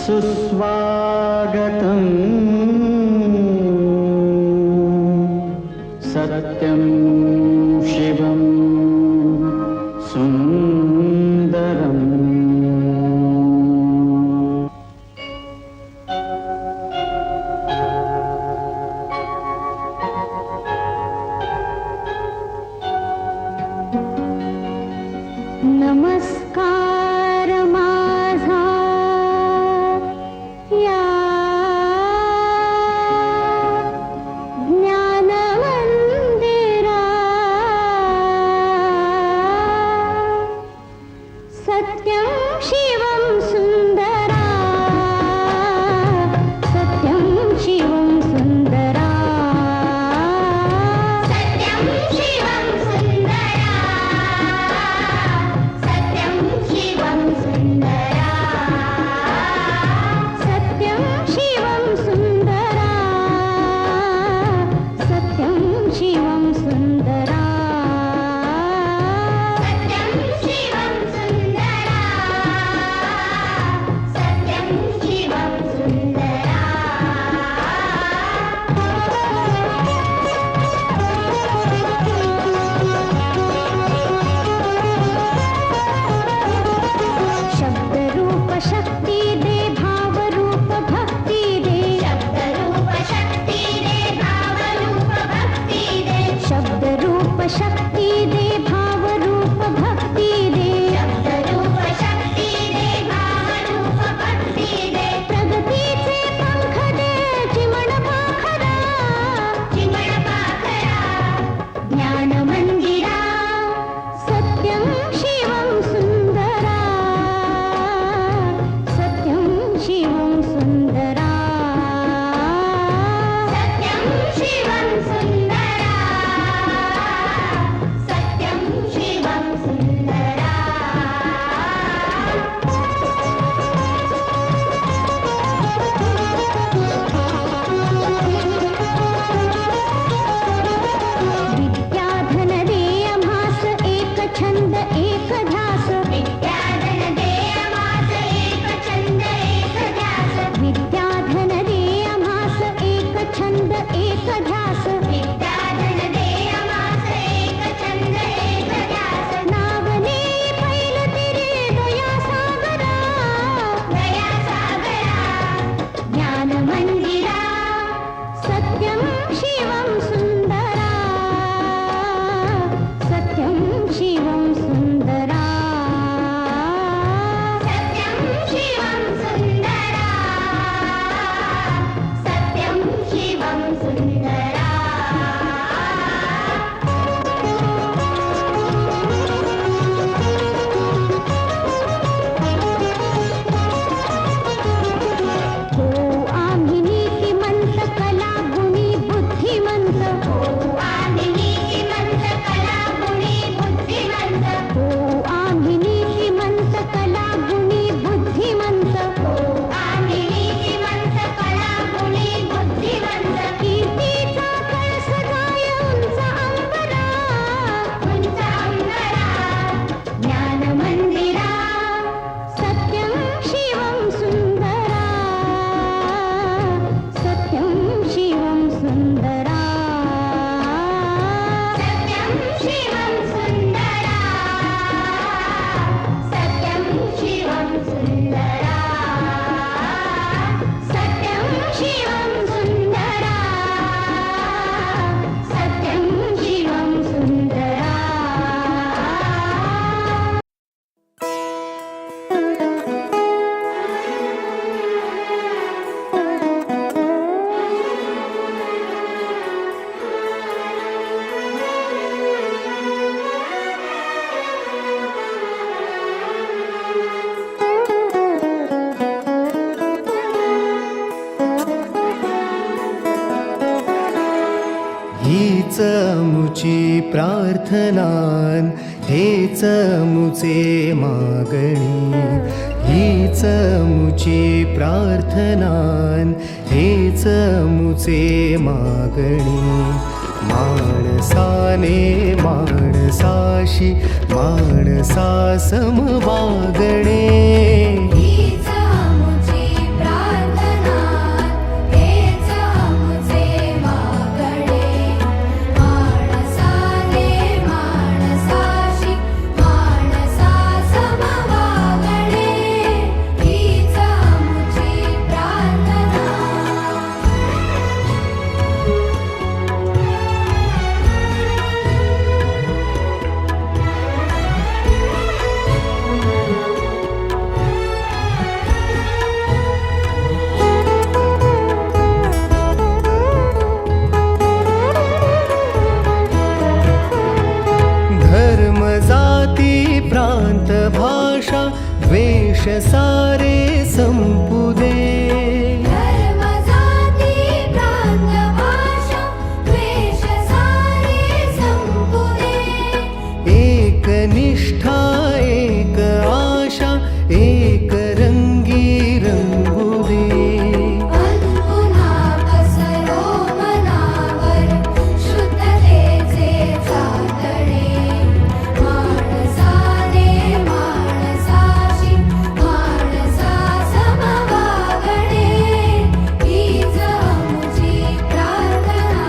सुस्वागतं सत्यं शिवं सुन्दरम्। नमस्कार माझा या ज्ञानमंदिरा, सत्यं शिवं सुंदरा, सत्यं शिवं सुंदरा, सत्यं शिवं सुंदरा, सत्यं शिवं सुंदरा, सत्यं शिवं सुंदरा, सत्यं शिवं सुंदरा, सत्यं शिवं सुंदरा, सत्यं शिवं सुंदरा। शब्द रूप शक्ती दे, भाव रूप भक्ती दे, शब्द रूप शक्ती दे, भाव रूप भक्ती दे, शब्द रूप शक्ती दे, भाव रूप भक्ती दे, शब्द रूप शक्ती दे, भाव रूप भक्ती दे, प्रगतीचे पंख दे, चिमण पाखरा, चिमण पाखरा, ज्ञान मंदिरा, सत्यं शिवं सुंदरा, सत्यं शिवं सुंदरा, सत्यं शिवं सुंदरा, सत्यं शिवं सुंदरा। विद्याधन दे आम्हास एक छंद एक ध्यास, विद्याधन दे आम्हास एक छंद एक ध्यास, विद्याधन दे आम्हास एक छंद एक ध्यास, विद्याधन दे आम्हास एक छंद एक ध्यास, नावने पैल तिरे दया सागरा, दया सागरा, ज्ञान मंदिरा, सत्यं शिवं सुंदरा, सत्यं शिवं सुंदरा, सत्यं शिवं सुंदरा, सत्यं शिवं सुंदरा। हो आम्ही नीतिमंत कला गुणी बुद्धिमंत, हो आम्ही नीतिमंत कला गुणी बुद्धिमंत, हो आम्ही नीतिमंत कला गुणी बुद्धिमंत, हो आम्ही नीतिमंत कला गुणी बुद्धिमंत, कीर्तीचा कळस गाय उंच अंबरा, उंच अंबरा, ज्ञान मंदिरा, सत्यं शिवं सुंदरा, सत्यं शिवं सुंदरा, सत्यं शिवं सुंदरा, सत्यं शिवं सुंदरा, सत्यं शिवं सुंदरा, सत्यं शिवं सुंदरा। हीच मुची प्रार्थनान, हेच मुचे मागणी, हीच मुची प्रार्थनान, हेच मुचे मागणी, माणसाने माणसाशी माणसासम वागणे, हीच मुची भाषा द्वेष सारे संपू दे. धर्म जाती प्रांत भाषा द्वेष सारे संपू दे. एक निष्ठा एक आशा एक रंगी रंगू दे. पुन्हा पसरो मनावर शुद्धतेचे चांदणे. माणसाने माणसाशी माणसा समवागणे. हीच आमची प्रार्थना.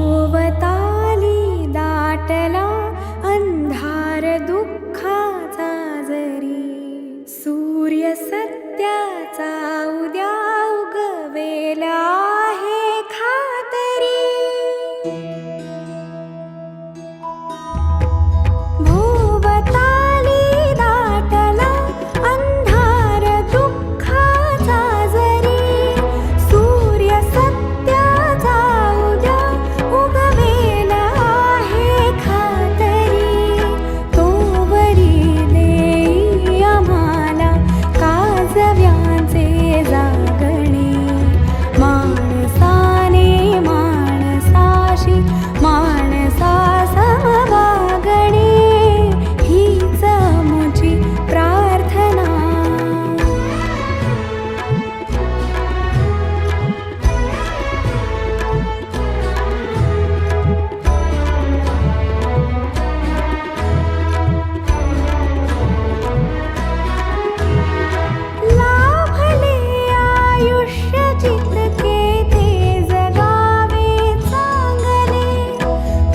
भोवताली दाटला अंधार दुःखाचा जरी. सूर्य सत्याचा उद्या उगवेला आहे खातरी. भोवताली दाटला अंधार दुःखाचा जरी. सूर्य सत्याचा उद्या उगवेला आहे खातरी. तोवरी देई आम्हाला काजव्यांचे जागणे. माणसाने माणसाशी माणसा समवागणे. हीच आमची प्रार्थना. लाभले आयुष्य जितके ते जगावे चांगले.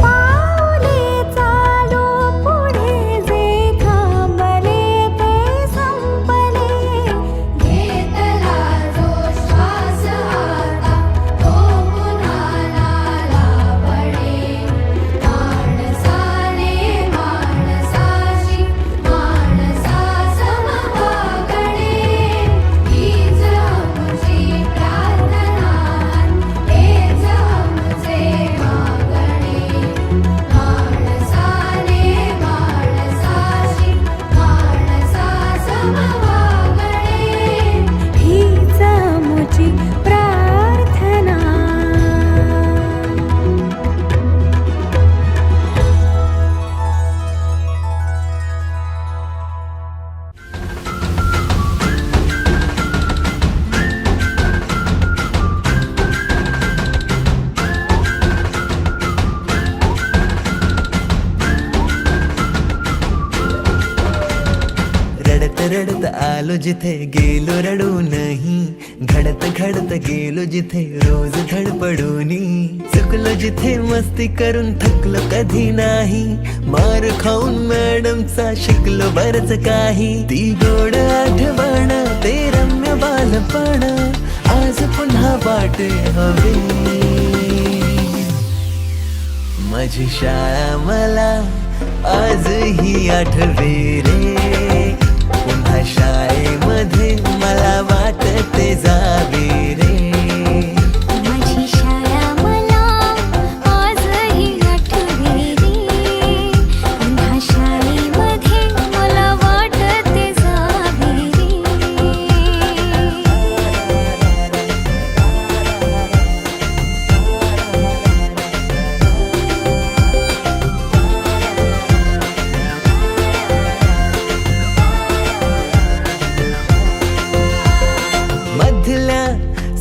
पाऊले चालो पुढे जे थांबले ते संपले. घेतला जो श्वास आता तो पुन्हा लाभणे. माणसाने माणसाशी माणसा समवागणे. हीच आमची प्रार्थना. हेच आमचे मागणे. माणसाने माणसाशी माणसा समवागणे. हीच आमची प्रार्थना. रडत रडत आलो जिथे गेलो रडू नाही. घडत घडत गेलो जिथे रोज धडपडूनी. चुकलो जिथे मस्ती करून थकलो कधी नाही. मार खाऊन मॅडमचा शिकलो बरच काही. ती गोड आठवण ते रम्य बालपण आज पुन्हा वाटे हवे. माझी शाळा मला आजही आठवे रे. पुन्हा शाळेमध्ये मला वाटते जावे रे. माझी शाळा मला आजही आठवे रे. पुन्हा शाळेमध्ये मला वाटते जावे रे.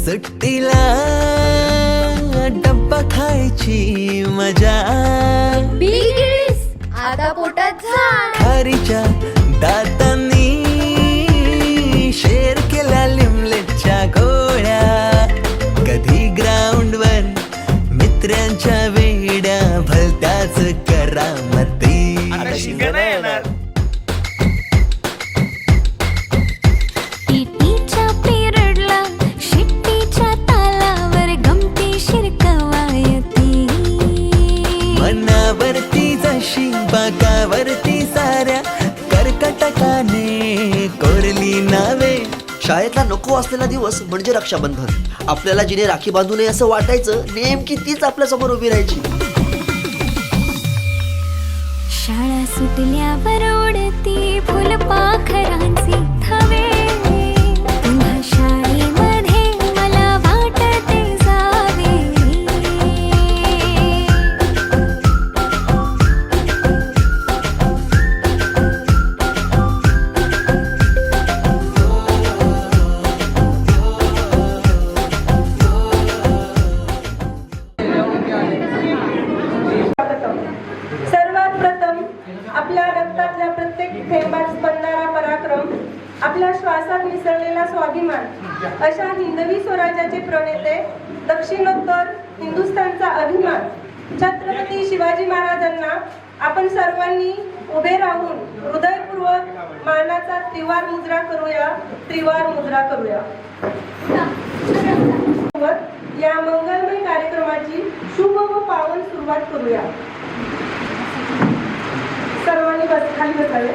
सुट्टीला डब्बा खायची मजा. बिगिस आता पोटात झाड. खारीच्या दातांनी शेर केला लिमलेटच्या गोळ्या. कधी ग्राउंडवर मित्रांच्या वेड्या भलत्याच करामती. पिटीच्या पिरियडला शिट्टीच्या तालावर पाकावरती साऱ्या कर्कटकाने कोरली नावे. शाळेतला नको असलेला दिवस म्हणजे रक्षाबंधन. आपल्याला जिने राखी बांधू नये असं वाटायचं, नेमकी तीच आपल्या समोर उभी राहायची. शाळा सुटल्यावर उडती फुलपाखरांचे थवे. पुन्हा शाळेमध्ये मला वाटते जावे. सर्वात प्रथम आपल्या रक्तातल्या प्रत्येक थेंबात स्पंदणारा पराक्रम, आपल्या श्वासात मिसळलेला स्वाभिमान, अशा हिंदवी स्वराज्याचे प्रणेते, दक्षिणोत्तर हिंदुस्थानचा अभिमान छत्रपती शिवाजी महाराजांना आपण सर्वांनी उभे राहून हृदयपूर्वक मानाचा त्रिवार मुद्रा करूया. त्रिवार मुद्रा करूया. या मंगलमय कार्यक्रमाची शुभ व पावन सुरुवात करूया. सर्वांनी खाली बसावे.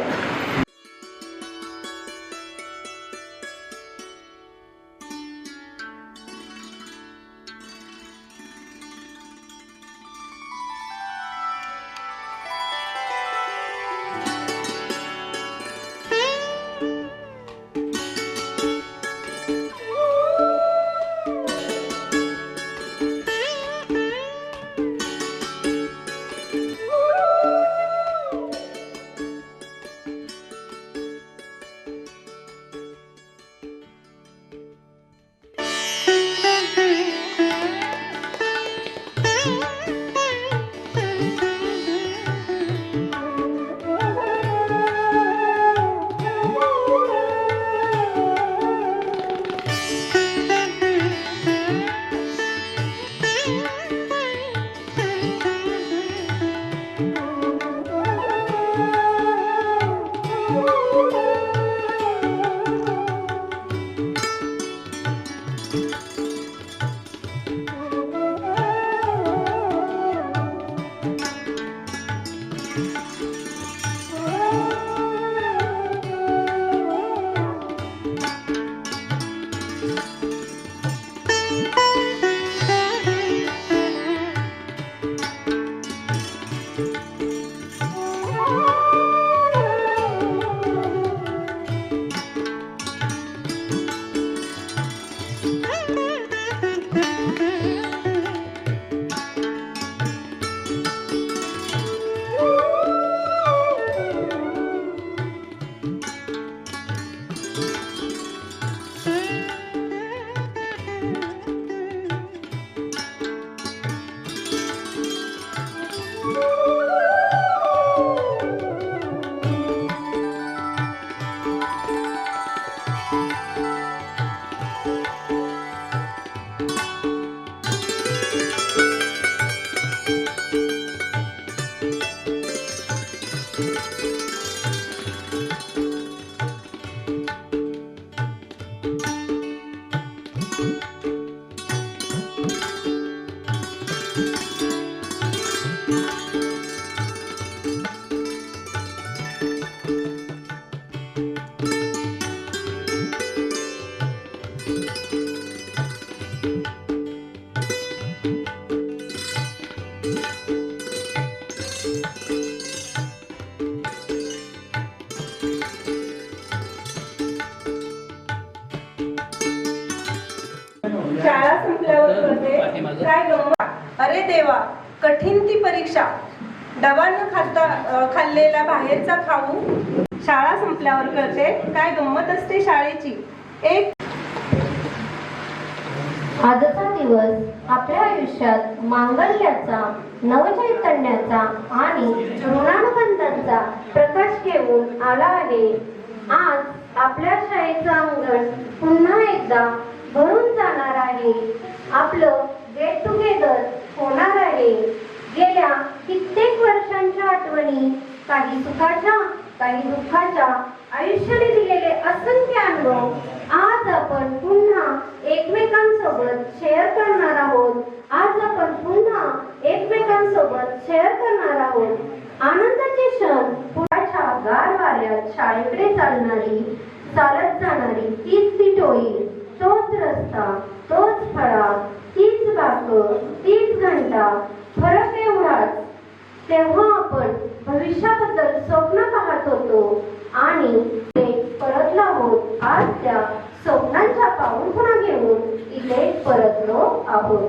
शाळा संपल्यावर कळते काय गंमत. अरे देवा, कठीण ती परीक्षा. डबा न खाता खाल्लेला बाहेरचा खाऊ. शाळा संपल्यावर कळते काय गंमत असते शाळेची. एक आजचा दिवस आपल्या आयुष्यात मांगल्याचा, नवचैतन्याचा आणि ऋणानुबंधांचा प्रकाश घेऊन आला आहे. आज आपल्या शाळेचं अंगण पुन्हा एकदा भरून जाणार आहे. आपलं गेट टुगेदर होणार आहे. गेल्या कित्येक वर्षांच्या आठवणी, काही सुखाच्या काही दुःखाच्या, आयुष्याने दिलेले असंख्य अनुभव आज आपण पुन्हा एकमेकांसोबत शेअर करणार आहोत. आज आपण पुन्हा एकमेकांसोबत तुमच्यासोबत शेअर करणार आहोत. आनंदाचे क्षण. पुराच्या गार वाऱ्यात शाळेकडे चालत जाणारी तीच ती टोळी, तोच रस्ता, तोच फळा, तीच बाक, तीच घंटा. फरक एवढाच, तेव्हा आपण भविष्याबद्दल स्वप्न पाहत होतो आणि ते परतलो आहोत. आज त्या स्वप्नांच्या पाऊलखुणा घेऊन इथे परतलो आहोत.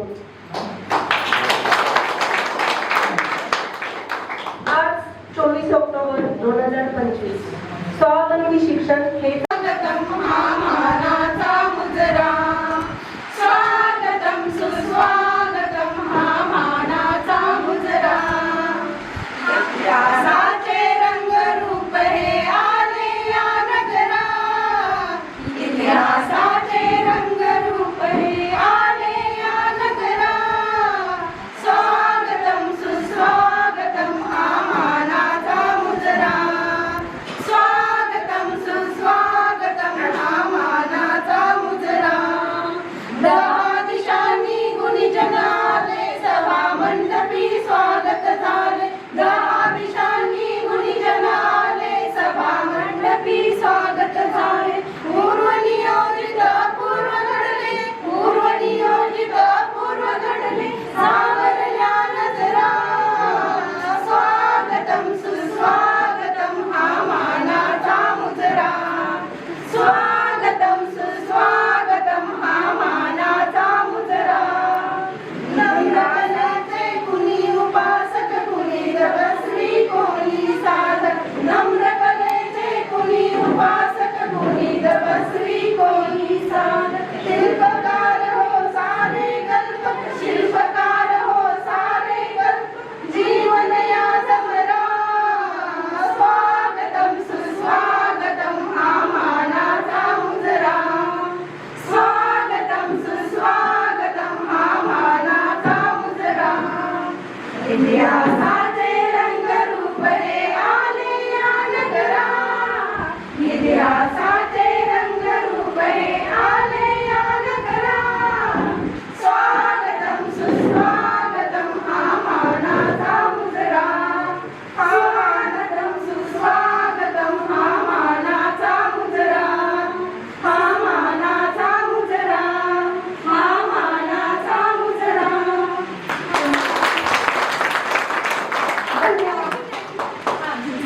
आज 24 ऑक्टोबर 2025 स्वावलंबी शिक्षण हे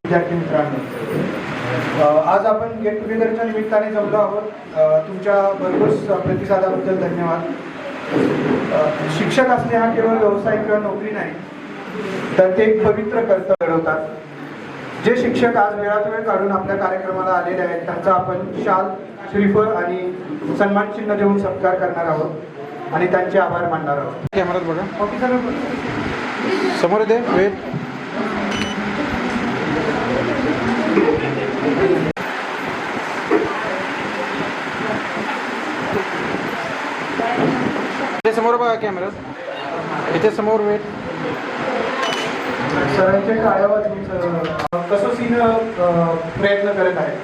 विद्यार्थी मित्रांनो, आज आपण गेट टुगेदरच्या निमित्ताने जमलो आहोत. तुमच्या भरघोस प्रतिसादाबद्दल धन्यवाद. शिक्षक असणे हा केवळ व्यवसाय किंवा नोकरी नाही, तर ते एक पवित्र कर्तव्य घडवतात. जे शिक्षक आज वेळात वेळ काढून आपल्या कार्यक्रमाला आलेले आहेत त्यांचा आपण शाल, श्रीफळ आणि सन्मान चिन्ह देऊन सत्कार करणार आहोत आणि त्यांचे आभार मानणार आहोत. कॅमेरात बघा, समोर दे वेट. इथे समोर बघा कॅमेरात, इथे समोर वेट. सरांचे टाळ्या वाजवून कसोसीनं प्रयत्न करत आहेत.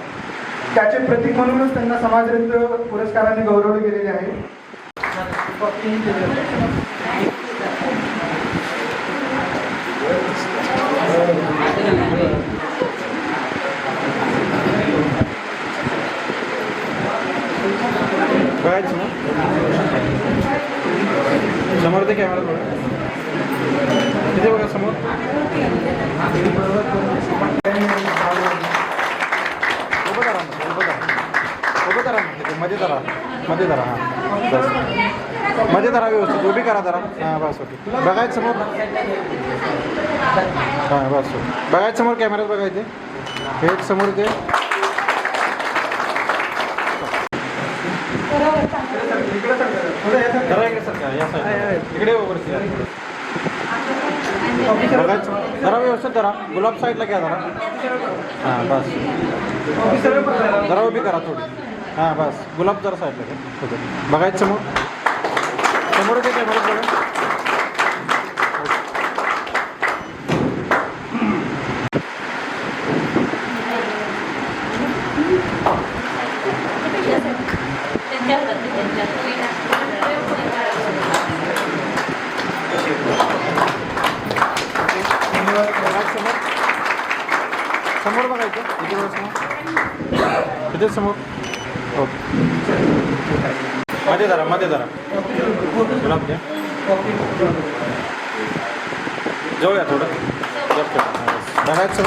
त्याचे प्रतीक म्हणूनच त्यांना समाजरत्न पुरस्काराने गौरवले गेलेले आहे. बघायचं ना समोर ते कॅमेरा बघा, तिथे बघा समोर. उभं करा मध्ये धरा, मध्ये धरा. हां बस, मध्ये धरा व्यवस्थित, उभी करा जरा. हां बस ओके. बघायचं समोर. हां बस बघायचं समोर, कॅमेऱ्यात बघायचे. हे समोर ते इकडे वरती बघायचं जरा व्यवस्थित धरा. गुलाब साईडला घ्या जरा. हां बस, जरा उभी करा थोडी. हां बस, गुलाब जरा साईडला घ्या. ओके, बघायचं समोर. समोर ते कॅमेरा बघा. समोर बघायचं इथे बघा समोर इथेच समोर ओके मध्ये धरा गुलाब द्या जवळ या थोडं जास्त बघायचं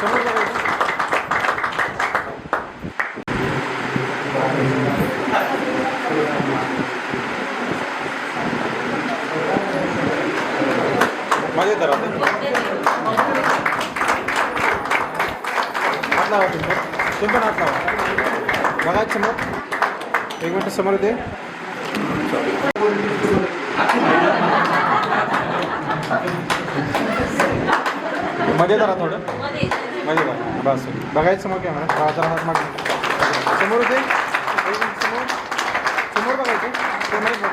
समोर बघायचं मध्ये धरा हात लावा तुम्ही पण हात लावा बघायचं समोर एक मिनिट समोर दे मध्ये धरा थोडं मध्ये धरा बस बघायचं समोर कॅमेरा जरा हात मागे समोर दे एक मिनिट समोर बघायचं कॅमेरा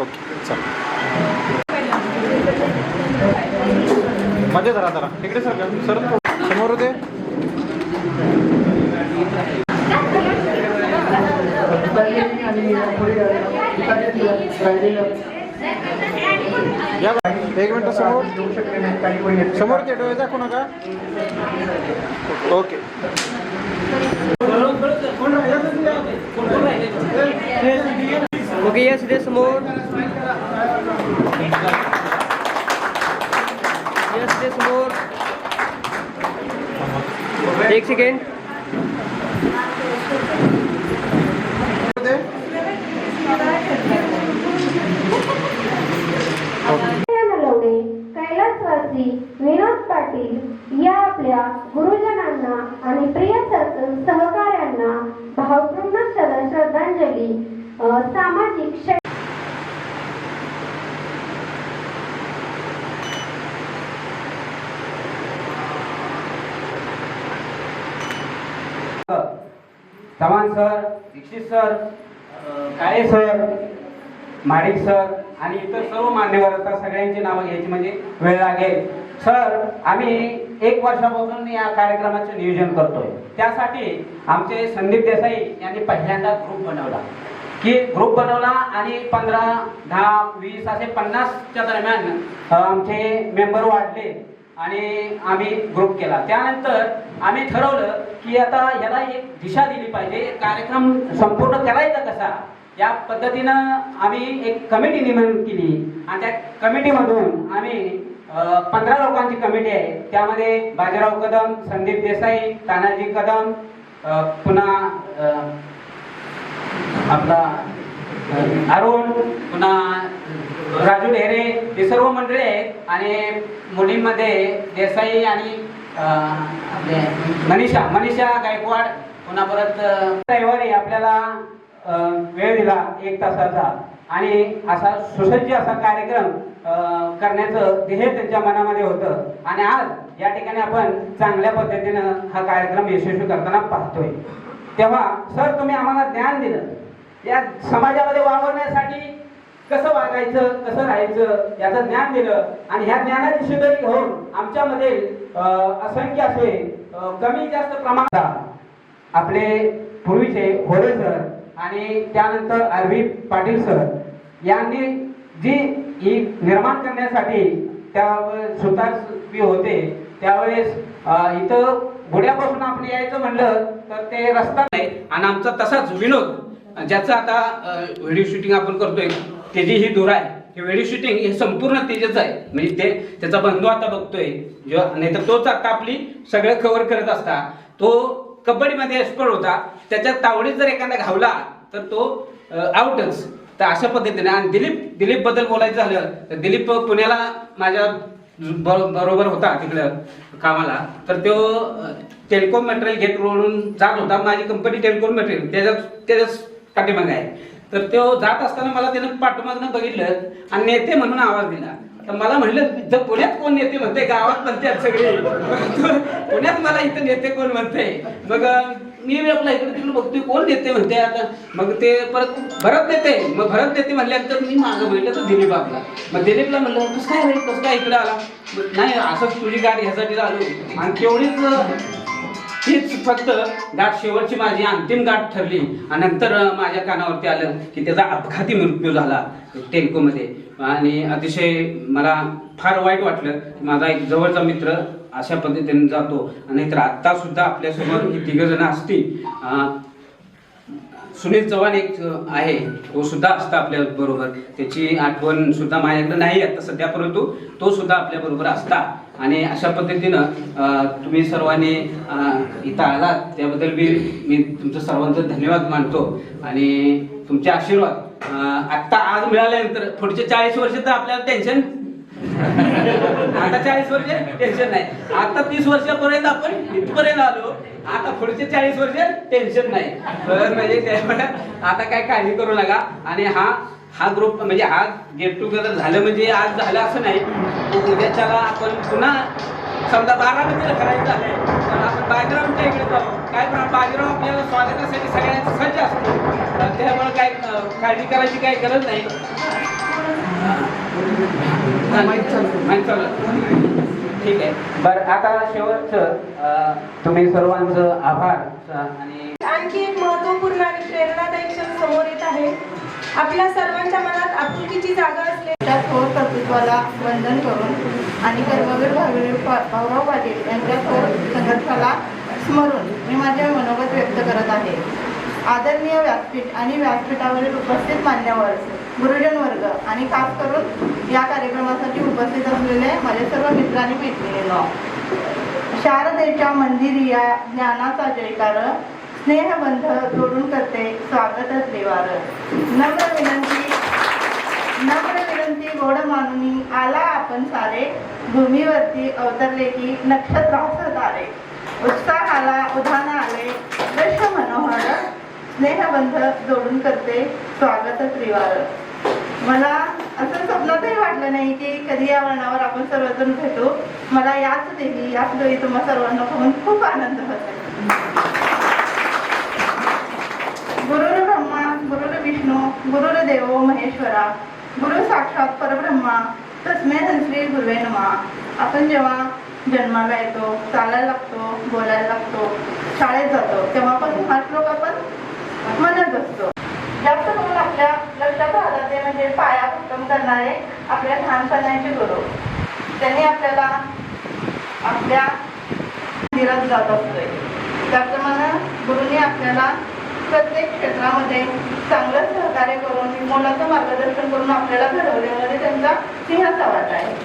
ओके चल मध्ये धरा तिकडे सर समोर दे या एक मिनिट समोर ते डोळे दाखवू नका ओके ओके यस दे समोर यस दे समोर एक सेकंड नलवडे कैलासवासी विनोद पाटील या आपल्या गुरुजनांना आणि प्रिय सहकाऱ्यांना भावपूर्ण श्रद्धांजली सामाजिक चव्हाण सर, दीक्षित सर, काळे सर, माडिक सर आणि इतर सर्व मान्यवर आता सगळ्यांची नावं घ्यायची म्हणजे वेळ लागेल. सर, आम्ही 1 वर्षापासून या कार्यक्रमाचे नियोजन करतोय. त्यासाठी आमचे संदीप देसाई यांनी पहिल्यांदा ग्रुप बनवला आणि 15, 10, 20 असे 50च्या दरम्यान आमचे मेंबर वाढले आणि आम्ही ग्रुप केला. त्यानंतर आम्ही ठरवलं की आता याला एक दिशा दिली पाहिजे, कार्यक्रम संपूर्ण करायचा कसा या पद्धतीनं आम्ही एक कमिटी नेमून केली आणि त्या कमिटीमधून आम्ही 15 लोकांची कमिटी आहे. त्यामध्ये बाजीराव कदम, संदीप देसाई, तानाजी कदम, पुन्हा आपला अरुण, पुन्हा राजू ढेरे हे सर्व मंडळी आहेत आणि मुलींमध्ये देसाई आणि आपले मनीषा गायकवाड, पुन्हा परत रविवारी आपल्याला वेळ दिला 1 तासाचा आणि असा सुसज्ज असा कार्यक्रम करण्याचं ध्येय त्यांच्या मनामध्ये होतं आणि आज या ठिकाणी आपण चांगल्या पद्धतीनं हा कार्यक्रम यशस्वी करताना पाहतोय. तेव्हा सर तुम्ही आम्हाला ज्ञान दिलं, या समाजामध्ये वावरण्यासाठी कसं वागायचं, कसं राहायचं याचं ज्ञान दिलं आणि ह्या ज्ञानाची शिदोरी घेऊन आमच्यामध्ये असंख्य असे कमी जास्त प्रमाणात आपले पूर्वीचे होरे सर आणि त्यानंतर अरविंद पाटील सर यांनी जी ही निर्माण करण्यासाठी त्या सुतार होते त्यावेळेस इथं बुड्यापासून आपण यायचं म्हणलं तर ते रस्ता नाही आणि आमचा तसाच विनोद ज्याचं आता व्हिडिओ शूटिंग आपण करतोय त्याची ही धुरा आहे. हे व्हिडिओ शूटिंग हे संपूर्ण तेजच आहे, म्हणजे त्याचा बंधू आता बघतोय नाहीतर तोच आता आपली सगळं कव्हर करत असता. तो कबड्डीमध्ये एक्सपर्ट होता, त्याच्या तावडीत जर एखादा घावला तर तो आउटच. तर अशा पद्धतीने आणि दिलीप बद्दल बोलायचं झालं तर दिलीप पुण्याला माझ्या बरोबर होता तिकडं कामाला. तर तो टेलिकॉम मटेरियल घेत रोडून जात होता, माझी कंपनी टेलिकॉम मटेरियल त्याच्याच पाठीमागे आहे. तर तो जात असताना मला त्यानं पाठीमागनं बघितलं आणि नेते म्हणून आवाज दिला. तर मला म्हटलं जर पुण्यात कोण नेते म्हणते, गावात म्हणते सगळे, पुण्यात मला इथं नेते कोण म्हणते. मग मी आपला इकडे तिकडे बघतोय कोण नेते म्हणते. आता मग ते परत भरत नेते म्हणल्यानंतर मी मागं बघितलं तर दिलीप आपला. मग दिलीपला म्हणलं कसं काय इकडे आला. नाही असंच तुझी गाठ ह्यासाठी आलो आणि तेवढीच हीच फक्त गाठ शेवटची माझी अंतिम गाठ ठरली आणि नंतर माझ्या कानावरती आलं की त्याचा अपघाती मृत्यू झाला टेल्कोमध्ये आणि अतिशय मला फार वाईट वाटलं. माझा एक जवळचा मित्र अशा पद्धतीने जातो. नाहीतर आत्ता सुद्धा आपल्यासमोर ही तिघ जण असतील. सुनील चव्हाण एक आहे, तो सुद्धा असता आपल्या बरोबर. त्याची आठवण सुद्धा माझ्याकडे नाही आता सध्या, परंतु तो सुद्धा आपल्या बरोबर असता. आणि अशा पद्धतीनं तुम्ही सर्वांनी इथं आलात त्याबद्दल मी तुमचं सर्वांचं धन्यवाद मानतो. आणि तुमचे आशीर्वाद आत्ता आज मिळाल्यानंतर पुढचे 40 वर्ष तर आपल्याला टेन्शन आता 40 वर्ष टेन्शन नाही. आता 30 वर्षापर्यंत आपण इथपर्यंत आलो. आता पुढचे 40 वर्ष टेन्शन नाही. तर म्हणजे त्यामुळे आता काय काळजी करू नका. आणि हा ग्रुप म्हणजे हा गेट टुगेदर झालं म्हणजे आज झालं असं नाही. उद्याच्याला आपण पुन्हा समजा 12 करायचं झालंय तर आपण बाजीरावच्या इकडे जाऊ. काय पण बाजीराव आपल्याला स्वागतासाठी सगळ्यांचा सज्ज असतो. त्यामुळे काय काळजी करायची काही गरज नाही. ठीक आहे. बरं आता शेवटचं तुम्ही सर्वांचं आभार. आणि आणखी एक महत्वपूर्ण आणि प्रेरणादायी क्षण समोर येत आहे. आपल्या सर्वांच्या मनात आपुलकीची जागा असलेल्या थोर कर्तृत्वाला वंदन करून आणि कर्मवीर भाऊराव पाटील यांच्या थोर संघर्षाला स्मरून मी माझे मनोगत व्यक्त करत आहे. आदरणीय व्यासपीठ आणि व्यासपीठावरील उपस्थित मान्यवर, गुरुजन वर्ग आणि खास करून या कार्यक्रमासाठी उपस्थित असलेले माझे सर्व मित्र आणि मैत्रिणींनो, शारदेच्या मंदिरी या ज्ञानाचा जयकार, स्नेहबंध जोडून करते स्वागत देवार. नम्र विनंती गोड मानुनी आला आपण सारे, भूमीवरती अवतरले की नक्षत्रास तारे. उत्साहाला उधाण आले दृश्य मनोहर, स्नेहबंध जोडून करते स्वागत त्रिवार. मला असं स्वप्नातही वाटलं नाही की कधी या वळणावर आपण सर्वजण भेटू. मला याच देवी याच वेळी तुम्हा सर्वांना पाहून खूप आनंद होत आहे. गुरुर ब्रह्मा गुरुर विष्णू गुरुर देवो महेश्वरा, गुरु साक्षात परब्रह्मा तस्मै श्री गुरुवे नमः. आपण जेव्हा जन्माला येतो, चालायला लागतो, बोलायला लागतो, शाळेत जातो, तेव्हापासून हा श्लोक आपण म्हणत असतो. जास्त करून आपल्या लक्षात आलं ते म्हणजे पाया उत्तम करणारे आपल्या लहानपणाचे गुरु. त्यांनी आपल्याला आपल्या मंदिरात जात असतोय. त्याप्रमाणे गुरुनी आपल्याला प्रत्येक क्षेत्रामध्ये चांगलं सहकार्य करून मोलाचं मार्गदर्शन करून आपल्याला घडवण्यामध्ये त्यांचा सिंहाचा वाटा आहे.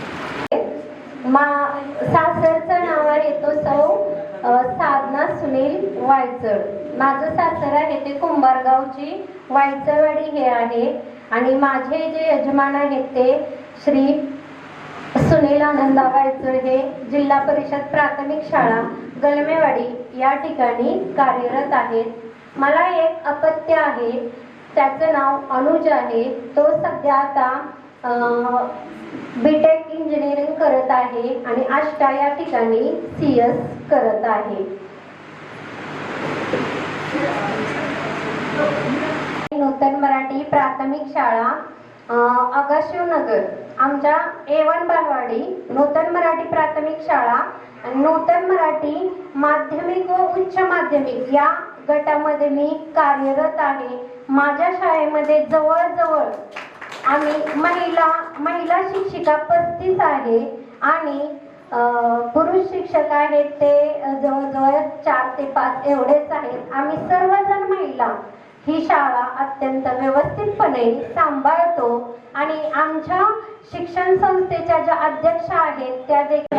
सासरचं नावावर येतो सौ साधना सुनील वायचळ. माझं सासर आहे ते कुंभारगावची वायचळवाडी हे आहे. आणि माझे जे यजमान आहेत ते श्री सुनील आनंदा वायचळ हे जिल्हा परिषद प्राथमिक शाळा गलमेवाडी या ठिकाणी कार्यरत आहेत. मला एक अपत्य आहे, त्याचं नाव अनुज आहे. तो सध्या आता बीटेक इंजिनिअरिंग करत आहे आणि आष्टा या ठिकाणी CS करत आहे. नूतन मराठी प्राथमिक शाळा आगाशिवनगर, आमच्या A1 बालवाडी, नूतन मराठी प्राथमिक शाळा आणि नूतन मराठी माध्यमिक व उच्च माध्यमिक या गटामध्ये मी कार्यरत आहे. माझ्या शाळेमध्ये जवळजवळ आम्ही महिला शिक्षिका 35 आहे आणि पुरुष शिक्षक आहेत ते जवळजवळ 4 ते 5 एवढेच आहेत. आम्ही सर्वजण महिला ही शाळा अत्यंत व्यवस्थितपणे सांभाळतो आणि आमच्या शिक्षण संस्थेच्या ज्या अध्यक्ष आहेत त्या देखील.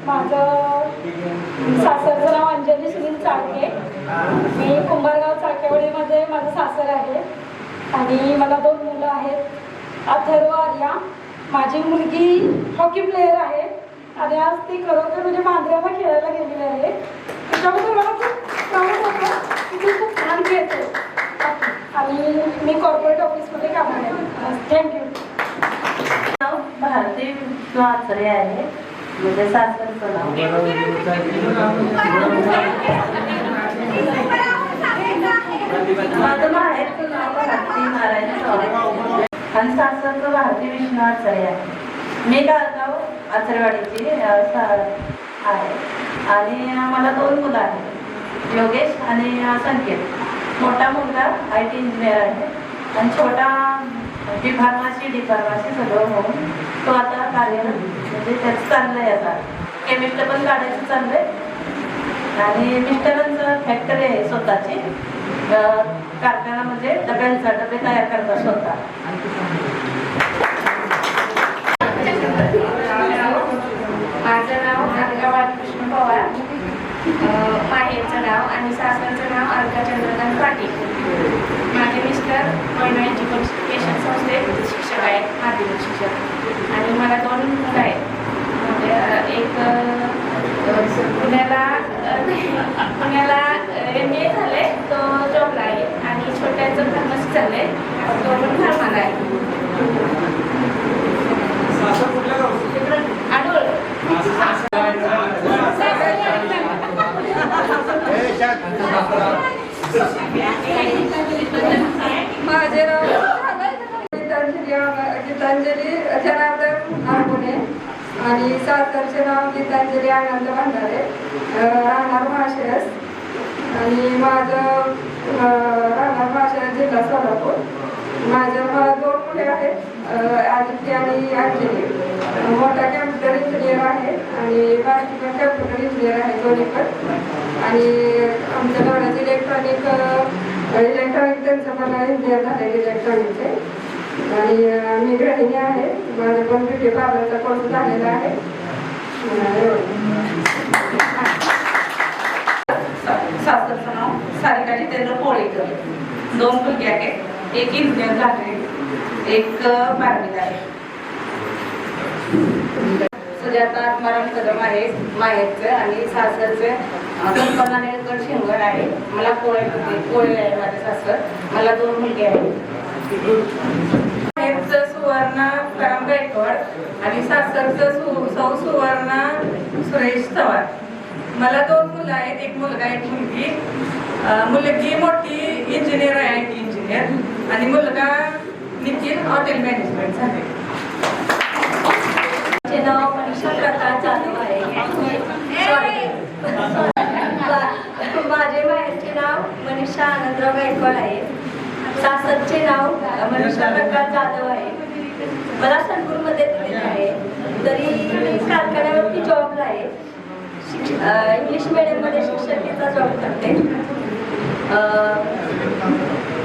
माझं सासरचं नाव अंजली सुनील चाळके. मी कुंभारगाव चाळकेवाडीमध्ये माझं सासर आहे आणि मला 2 मुलं आहेत, अथर्व आर्या. माझी मुलगी हॉकी प्लेयर आहे आणि आज ती खरोखर म्हणजे मांजऱ्याला खेळायला गेलेली आहे. त्याच्याबद्दल मला खूप प्राऊड होतं की ती खूप छान खेळते. आणि मी कॉर्पोरेट ऑफिसमध्ये काम आहे. थँक्यू. नाव भारती आचरे आहे, म्हणजे सासरचं नाव. माझं माहेरचं नाव भारती नारायण चव्हाण आणि सासरचं भारती विष्णू आचरे आहे. मी गाळगाव आचरेवाडीची आहे आणि मला 2 मुलं आहेत, योगेश आणि संकेत. मोठा मुलगा IT इंजिनियर आहे आणि छोटा बी फार्मसी डी फार्मसी सगळं होऊन तो आता कार्यरत म्हणजे त्याचं चाललंय आता केमिस्ट पण काढायचं चाललंय आणि मिस्टरांचं फॅक्टरी आहे स्वतःची कारखाना म्हणजे डब्यांचा डबे तयार करतात स्वतः. माझं नाव अनघा बाळकृष्ण पवार, माहेरचं नाव आणि सासरचं नाव अलका चंद्रकांत पाटील. माझे मिस्टर महिला एज्युकेशन संस्थेत शिक्षक आहेत, माध्यमिक शिक्षक. आणि मला 2 मुलं आहेत. एक पुण्याला MA झाले, तो जॉबला आहे. आणि छोट्याचं फार्मसी झालंय, तो पण फार्माला आहे. माझे नाव गीतांजली जनार्दन नागपुणे आणि सासरचे नाव गीतांजली आनंद भंडारे, राहणार माळशिरस. आणि माझं राहणार माळशिरस, जिल्हा सोलापूर. मला 2 मुले आहेत, आदित्य आणि अंजली. मोठा कॅम्प्युटर इंजिनियर आहे आणि बारकी पण कॅम्प्युटर इंजिनियर आहे, दोन्ही पण. आणि आमच्या नवऱ्याचं इलेक्ट्रॉनिक त्यांचं मला इंजिनियर झाले इलेक्ट्रॉनिकचे. आणि मी गृहिणी आहे, माझं पण ब्युटी पार्लरचा कोर्स झालेला आहे. सासरचं नाव सारिका जितेंद्र पोळेकर. 2 मुलगे आहेत, एक इंजिनियर झाले, एक 12वीला आहे. सुजाता आत्माराम कदम आहे माहेरचं आणि सासरचं कल्पना निळकंठ शिंगड आहे. मला पोळे आहे माझे सासर. मला 2 मुलगे आहेत. माहेरचं सुवर्णा करम गायकवाड आणि सासरचं सौ सुवर्णा सुरेश चव्हाण. मला 2 मुलं आहेत, एक मुलगा एक मुलगी. मुलगी मोठी इंजिनियर आहे, IT इंजिनियर. आणि मुलगा निखिल हॉटेल मॅनेजमेंट झाले. माझे नाव मनीषा प्रकाश जाधव आहे. माझे माहेरचे नाव मनीषा आनंदराव गायकवाड आहे. सासरचे नाव मनीषा प्रकाश जाधव आहे. मला सनपूरमध्ये दिलेले आहे, तरी मी कारखान्यावरती जॉबला आहे. इंग्लिश मीडियममध्ये शिक्षकीचा जॉब करते.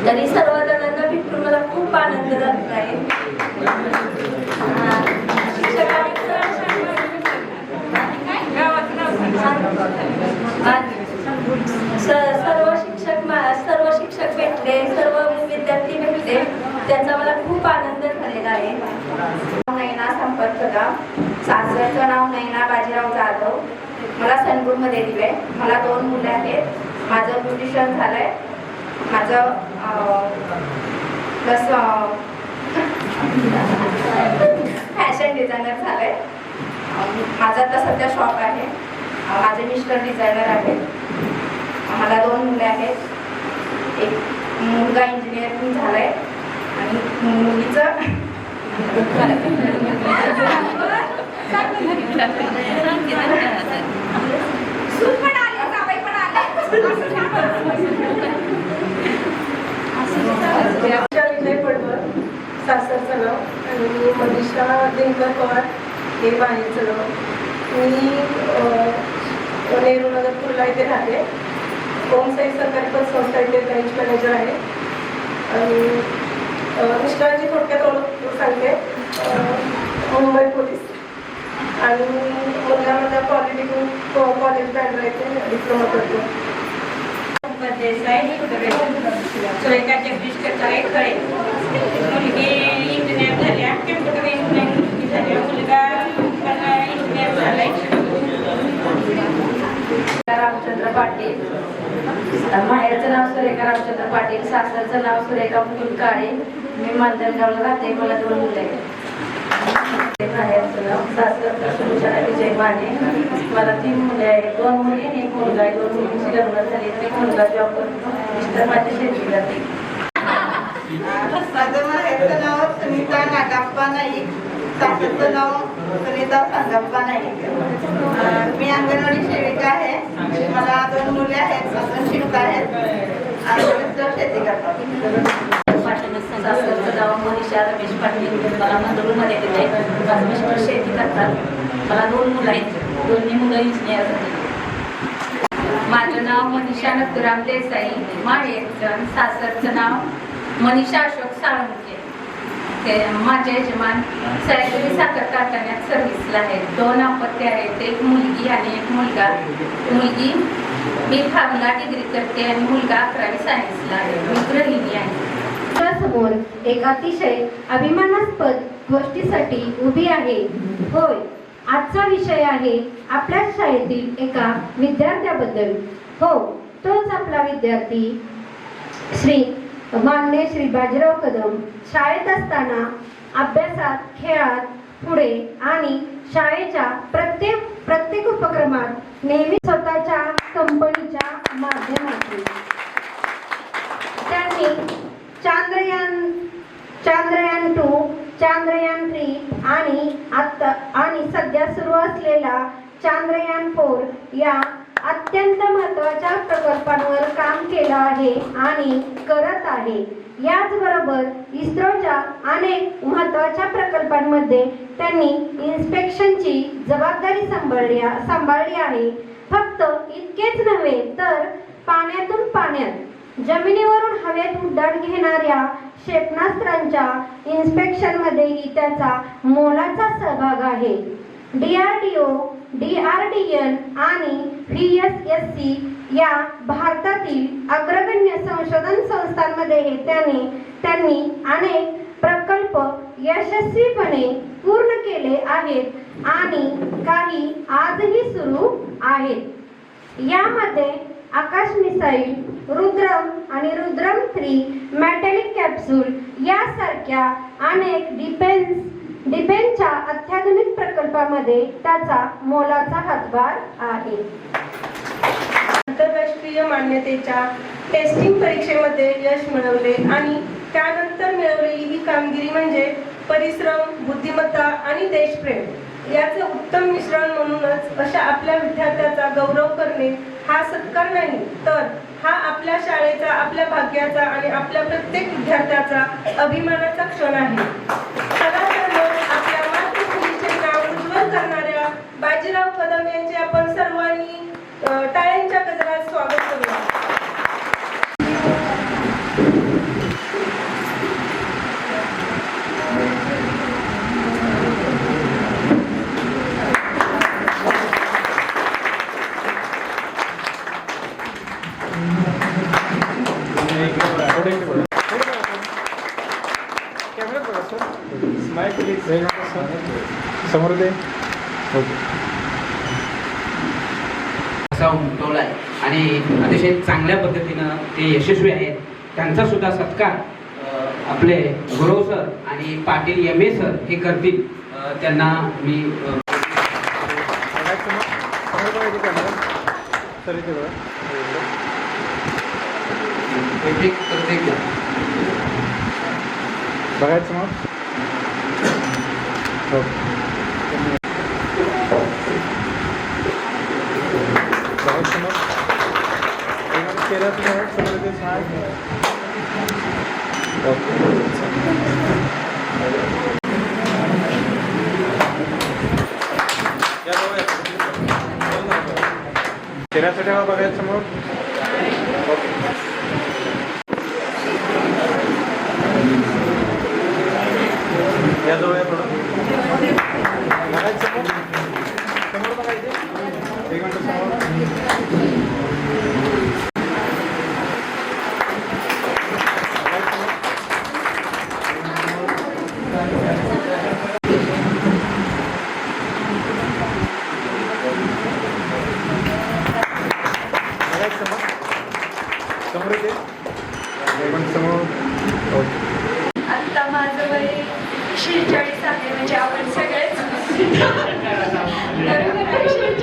तरी सर्व जणांना भेटून मला खूप आनंद झालेला आहे. सर्व शिक्षक भेटले, सर्व विद्यार्थी भेटले, त्याचा मला खूप आनंद झालेला आहे. नैना संपर्क कदम, सासरचं नाव नैना बाजीराव जाधव. मला सनपूरमध्ये दिले. मला 2 मुलं आहेत. माझं ब्युटिशियन झालंय. माझं प्लस फॅशन डिझायनर झालंय. माझं आता सध्या शॉप आहे. माझे मिस्टर डिझायनर आहेत. मला 2 मुले आहेत. एक मुलगा इंजिनिअरिंग झालाय आणि मुलीचं सासरचं नाव आणि मनीषा दिनकर पवार हे बाहेरचं नाव. मी नेहरू नगरपूरला इथे राहते. ओमसाई सरकारी पतसंस्था इथे ब्रँच मॅनेजर आहे. आणि मिस्टरांची थोडक्यात ओळख सांगते. मुंबई पोलीस आणि मुलांमध्ये पॉलिटेक्निक कॉलेज बँड्रा इथे डिप्लोमा करतो. सुरेखा जगदीश कटाळे खळे. मुलगी इंजिनियर झाल्या, कम्प्युटर इंजिनिअरिंग झाल्या. मुलगा इंजिनियर झालाय. रामचंद्र पाटील. माहेरचं नाव सुरेखा रामचंद्र पाटील. सासरचं नाव सुरेखा मुकुल काळे. मी मांजरगावला राहते. मला 2 मुलं आहेत. माहेरचं नाव सासरचं सुरुचना विजय माने. मला 3 मुले आहेत. 2 मुली आणि 1 मुलगा आहे. 2 मुलींची लग्न झाली. 1 मुलगा जॉब करतो. मिस्टर माझ्या शेती जाते. माझं माहेरचं नाव सुनीता नागाप्पा नाईक. सासरचं नाव सुनीता संगप्पा नाईक. मी अंगणवाडी सेविका आहे. मला 2 मुले आहेत. अजून शिकत आहेत. आणि शेती करतात. सासरचं नाव मनीषा पाटील. मला मंदुरमध्ये येते. माझे मिस्टर शेती करतात. मला 2 मुलं आहेत. दोन्ही मुलं इंजिनियर झाली. माझं नाव मनीषा नथुराम देसाई. माहेरचं सासरचं नाव मनीषा अशोक साळुंके. ते माझे यजमान सह्याद्री साखर कारखान्यात सर्व्हिसला आहेत. 2 अपत्य आहेत. एक मुलगी आणि एक मुलगा. मुलगी B.Pharmला डिग्री करते आणि मुलगा 11वी सायन्सला आहे. मी गृहिणी आहे. समोर एक अतिशय अभिमानास्पद गोष्टीसाठी उभी आहे. होय, आजचा विषय आहे आपल्या शाळेतील एका विद्यार्थ्याबद्दल. हो, तोच आपला विद्यार्थी माननीय श्री बाजीराव कदम. शाळेत असताना अभ्यासात, खेळात पुढे आणि शाळेच्या प्रत्येक उपक्रमात नेहमी स्वतःच्या कंपनीच्या माध्यमातून त्यांनी चांद्रयान 2, चांद्रयान 3 आणि सध्या सुरू असलेला चांद्रयान 4 या अत्यंत महत्त्वाच्या प्रकल्पांवर काम केलं आहे आणि करत आहे. याचबरोबर इस्रोच्या अनेक महत्त्वाच्या प्रकल्पांमध्ये त्यांनी इन्स्पेक्शनची जबाबदारी सांभाळली आहे. फक्त इतकेच नव्हे तर पाण्यातून पाण्यात, जमिनीवरून हवेत उड्डाण घेणाऱ्या क्षेपणास्त्रांच्या इन्स्पेक्शनमध्येही त्याचा मोलाचा सहभाग आहे. DRDO, DRDN आणि VSSC या भारतातील अग्रगण्य संशोधन संस्थांमध्ये त्यांनी अनेक प्रकल्प यशस्वीपणे पूर्ण केले आहेत आणि काही आजही सुरू आहेत. यामध्ये आकाश मिसाईल, रुद्रम आणि रुद्रम 3 मेटॅलिक कॅप्सूल यासारख्या अनेक डिफेन्सच्या अत्याधुनिक प्रकल्पामध्ये त्याचा मोलाचा हातभार आहे. आंतरराष्ट्रीय मान्यतेच्या टेस्टिंग परीक्षेमध्ये यश मिळवले आणि त्यानंतर मिळवलेली ही कामगिरी म्हणजे परिश्रम, बुद्धिमत्ता आणि देशप्रेम याचे उत्तम मिश्रण. म्हणूनच अशा आपल्या विद्यार्थ्याचा गौरव करणे हा सत्कार नाही, तर हा आपल्या शाळेचा, आपल्या भाग्याचा आणि आपल्या प्रत्येक विद्यार्थ्याचा अभिमानाचा क्षण आहे. चला तर मग आपल्या मातृभूमीचे नाव उज्ज्वल करणाऱ्या बाजीराव कदम यांचे आपण सर्वांनी टाळ्यांच्या गजरात स्वागत करूया. समोर दे. असा उमटवलाय आणि अतिशय चांगल्या पद्धतीनं ते यशस्वी आहेत. त्यांचा सुद्धा सत्कार आपले गुरव सर आणि पाटील MA सर हे करतील. त्यांना मी बघायचं मग. चेहऱ्याचं ठेवा. बघायचं समोर. या जवळ या थोडं. बघायचं समोर. बघायचे. 1 मिनिट समोर. समोर येते. 1 मिनिट समोर. आता माझं वय 46 आहे. म्हणजे आपण सगळेच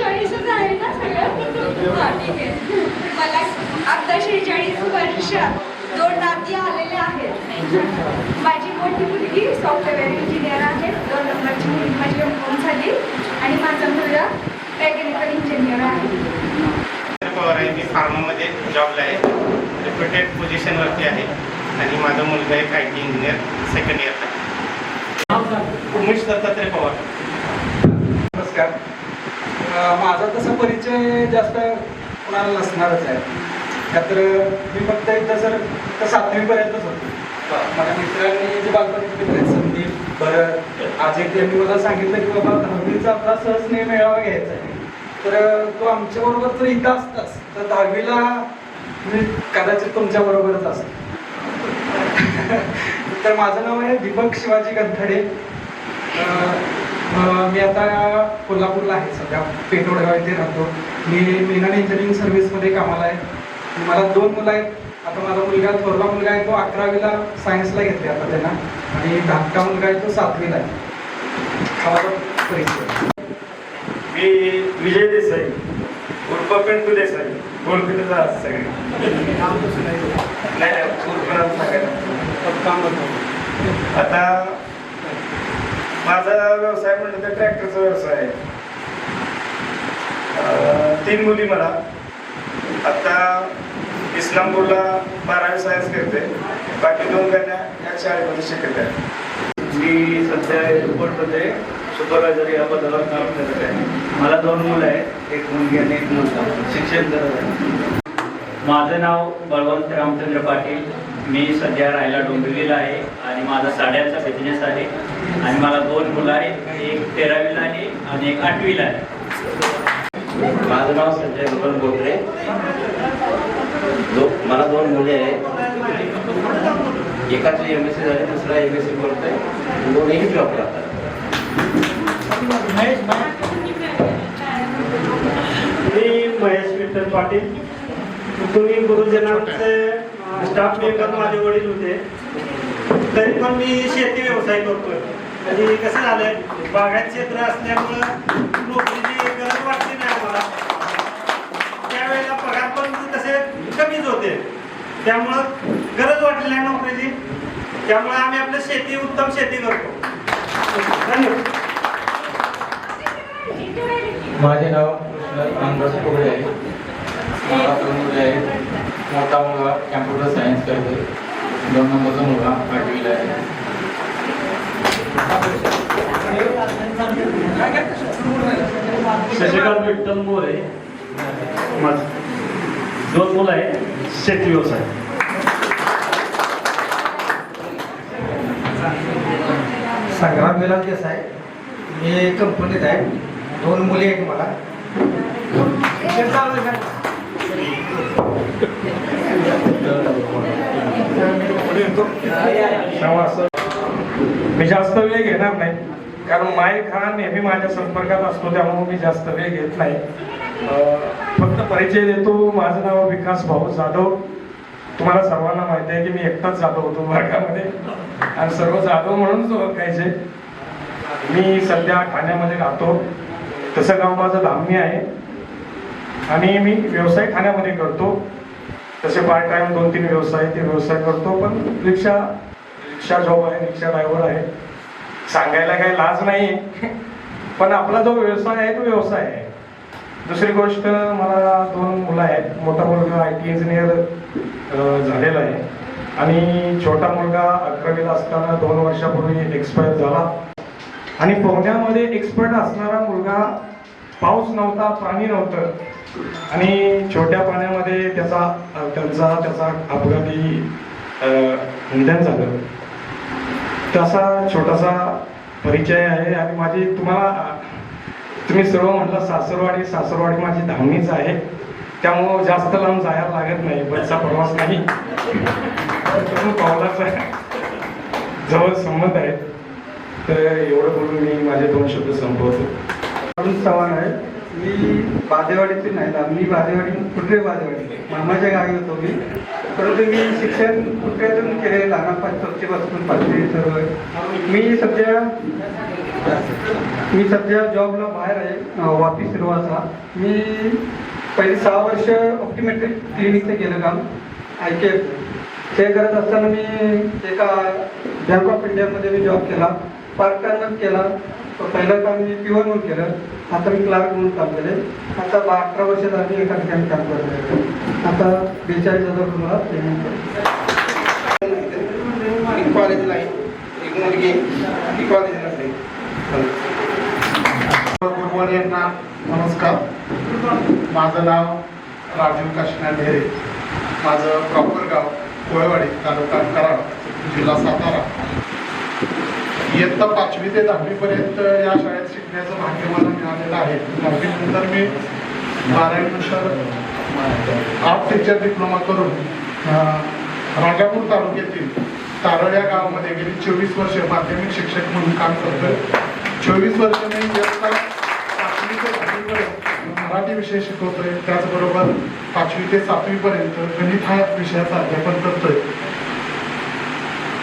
46च आहे ना सगळं. हां, ठीक आहे. मला आता 46 वर्ष, 2 नाती आलेले आहेत. माझी मोठी मुलगी सॉफ्टवेअर इंजिनियर आहे. 2 नंबरची मुलगी माझी M.Com झाली आणि माझा मुलगा मेकॅनिकल इंजिनियर आहे. मी फार्मामध्ये जॉबला आहे. रिप्युटेड पोझिशनवरती आहे आणि माझा मुलगा एक IT इंजिनियर 2nd इयरला. उमेश दत्तात्रय पवार. नमस्कार. माझा तसा परिचय जास्त कोणाला नसणारच आहे. का तर मी फक्त इथं सर तर 7वीपर्यंतच होतो. माझ्या मित्रांनी जे बालपणीचे मित्र आहेत संदीप भरत अजय त्यांनी मला सांगितलं की बाबा 10वीचा आपला सहस्नेह मेळावा घ्यायचा आहे. तर तो आमच्याबरोबर जर इथं असताच तर 10वीला मी कदाचित तुमच्याबरोबरच असतो. तर माझं नाव आहे दीपक शिवाजी गंथडे. मी आता कोल्हापूरला आहे सध्या पेठवडगाव इथे राहतो. मी मेनन इंजिनिअरिंग सर्व्हिसमध्ये कामाला आहे. मला 2 मुलं आहेत. आता माझा मुलगा थोरला मुलगा आहे तो 11वीला सायन्सला घेतले आता त्यांना आणि धाकटा मुलगा आहे तो 7वीला आहे. हा माझा परिचय. मी विजय देसाई उर्फ पिंटू देसाई गोलपिंटूचा सगळे नाही उर्फ सांगायला. आता माझा व्यवसाय म्हणलं तर ट्रॅक्टरचा व्यवसाय आहे. 3 मुली मला. आता इस्लामपूरला 12वी सायन्स करते. बाकी 2 कन्या या शाळेमध्ये शिकत आहे. मी सध्या एअरपोर्टमध्ये सुपरवायझर या पदावर काम करत आहे. मला 2 मुलं आहेत, एक मुलगी आणि एक मुलगा. शिक्षण करत आहे. माझं नाव बळवंत रामचंद्र पाटील. मी सध्या राहायला डोंबिवलीला आहे आणि माझा साड्यांचा बिझनेस आहे आणि मला 2 मुलं आहेत, एक 13वीला आहे आणि एक 8वीला आहे. माझं नाव संजय भगवान बोत्रे. मला 2 मुले आहेत. एकाची MSc झाली, दुसरा MSc करतोय. दोन्हीही जॉब करतात. मी महेश विठ्ठल पाटील. तुम्ही गुरुजनांचे स्टाफ मेंबर माझे वडील होते. तरी पण मी शेती व्यवसाय करतोय. आणि कसं झालंय बागायत क्षेत्र असल्यामुळं नोकरीची गरज वाटली नाही मला. त्यावेळेला पगार पण तसे कमीच होते, त्यामुळं गरज वाटली नाही नोकरीची. त्यामुळे आम्ही आपलं शेती उत्तम शेती करतो. धन्यवाद. माझे नाव अंगराज कोगळे आहे. मला 2 मुले आहेत. मोठा मुलगा कॅम्प्युटर सायन्स करतो. 2 नंबरचा मुलगा 8वीला आहे. शशिकांत विठ्ठल मोरे. 2 मुलं आहेत. शेती व्यवसाय. संग्राम विलास देसाई. मी कंपनीत आहे. 2 मुली आहेत मला. मी जास्त वेळ घेणार नाही कारण माईक हा नेहमी माझ्या संपर्कात असतो, त्यामुळे मी जास्त वेळ घेत नाही. फक्त परिचय देतो. माझं नाव विकास भाऊ जाधव. तुम्हाला सर्वांना माहिती आहे की मी एकटाच जाधव होतो वर्गामध्ये आणि सर्व जाधव म्हणूनच ओळखायचे. मी सध्या ठाण्यामध्ये राहतो. तसं गाव माझं धामणी आहे आणि मी व्यवसाय ठाण्यामध्ये करतो. तसे पार्ट टाइम 2-3 व्यवसाय करतो. पण रिक्षा जॉब आहे, रिक्षा ड्रायव्हर आहे. सांगायला काही लाज नाही, पण आपला जो व्यवसाय आहे तो व्यवसाय आहे. दुसरी गोष्ट, मला 2 मुलं आहेत. मोठा मुलगा IT इंजिनियर झालेला आहे आणि छोटा मुलगा 11वीला असताना 2 वर्षापूर्वी एक्सपायर झाला. आणि पोहण्यामध्ये एक्सपर्ट असणारा मुलगा, पाऊस नव्हता, पाणी नव्हतं आणि छोट्या पाण्यामध्ये त्याचा अपघाती निधन झालं. तसा छोटासा परिचय आहे. आणि माझी तुम्ही सर्व म्हटलं सासरवाडी माझी धामणीच आहे. त्यामुळं जास्त लांब जायला लागत नाही. बसचा प्रवास नाही, पावलाचा जवळ संबंध आहेत. तर एवढं बोलून मी माझे 2 शब्द संपवतो. अरुण चव्हाण आहे. मी बादेवाडीतून आहे. मी कुठे बादेवाडी मामाच्या गावी होतो मी. परंतु मी शिक्षण कुठेतून केले. लहानपासून 4थीपासून 5वी सर्व. मी सध्या जॉबला बाहेर आहे, वापी सिरवाचा. मी पहिले 6 वर्ष ऑप्टिमेट्रिक क्लिनिकचं केलं काम IKF. ते करत असताना मी एका बँक ऑफ इंडियामध्ये मी जॉब केला. पार्ट टाइमच केला. पहिलं काम मी P1 म्हणून केलं. आता मी क्लार्क म्हणून काम केले. आता 18 वर्ष झाली एका ठिकाणी काम करतो. आता 42,000 मला पेमेंट करतो. कॉलेजला आहे. एक मुलगी कॉलेजला आहे. गुरुवर्यांना नमस्कार. माझं नाव राजीव काशीनाथ ढेरे. माझं प्रॉपर गाव कोळवाडी, तालुका कराड, जिल्हा सातारा. इयत्ता 5वी ते 10वी पर्यंत या शाळेत शिकण्याचं भाग्य मला मिळालेलं आहे. 10वी नंतर मी 12वी नंतर आर्ट टीचर डिप्लोमा करून राजापूर तालुक्यातील तारळ या गावामध्ये गेली 24 वर्ष माध्यमिक शिक्षक म्हणून काम करतोय. 24 वर्ष मी इयत्ता 5वी ते 10वी पर्यंत मराठी विषय शिकवतोय. त्याचबरोबर 5वी ते 7वी पर्यंत गणित हा विषयाचं अध्यापन करतोय.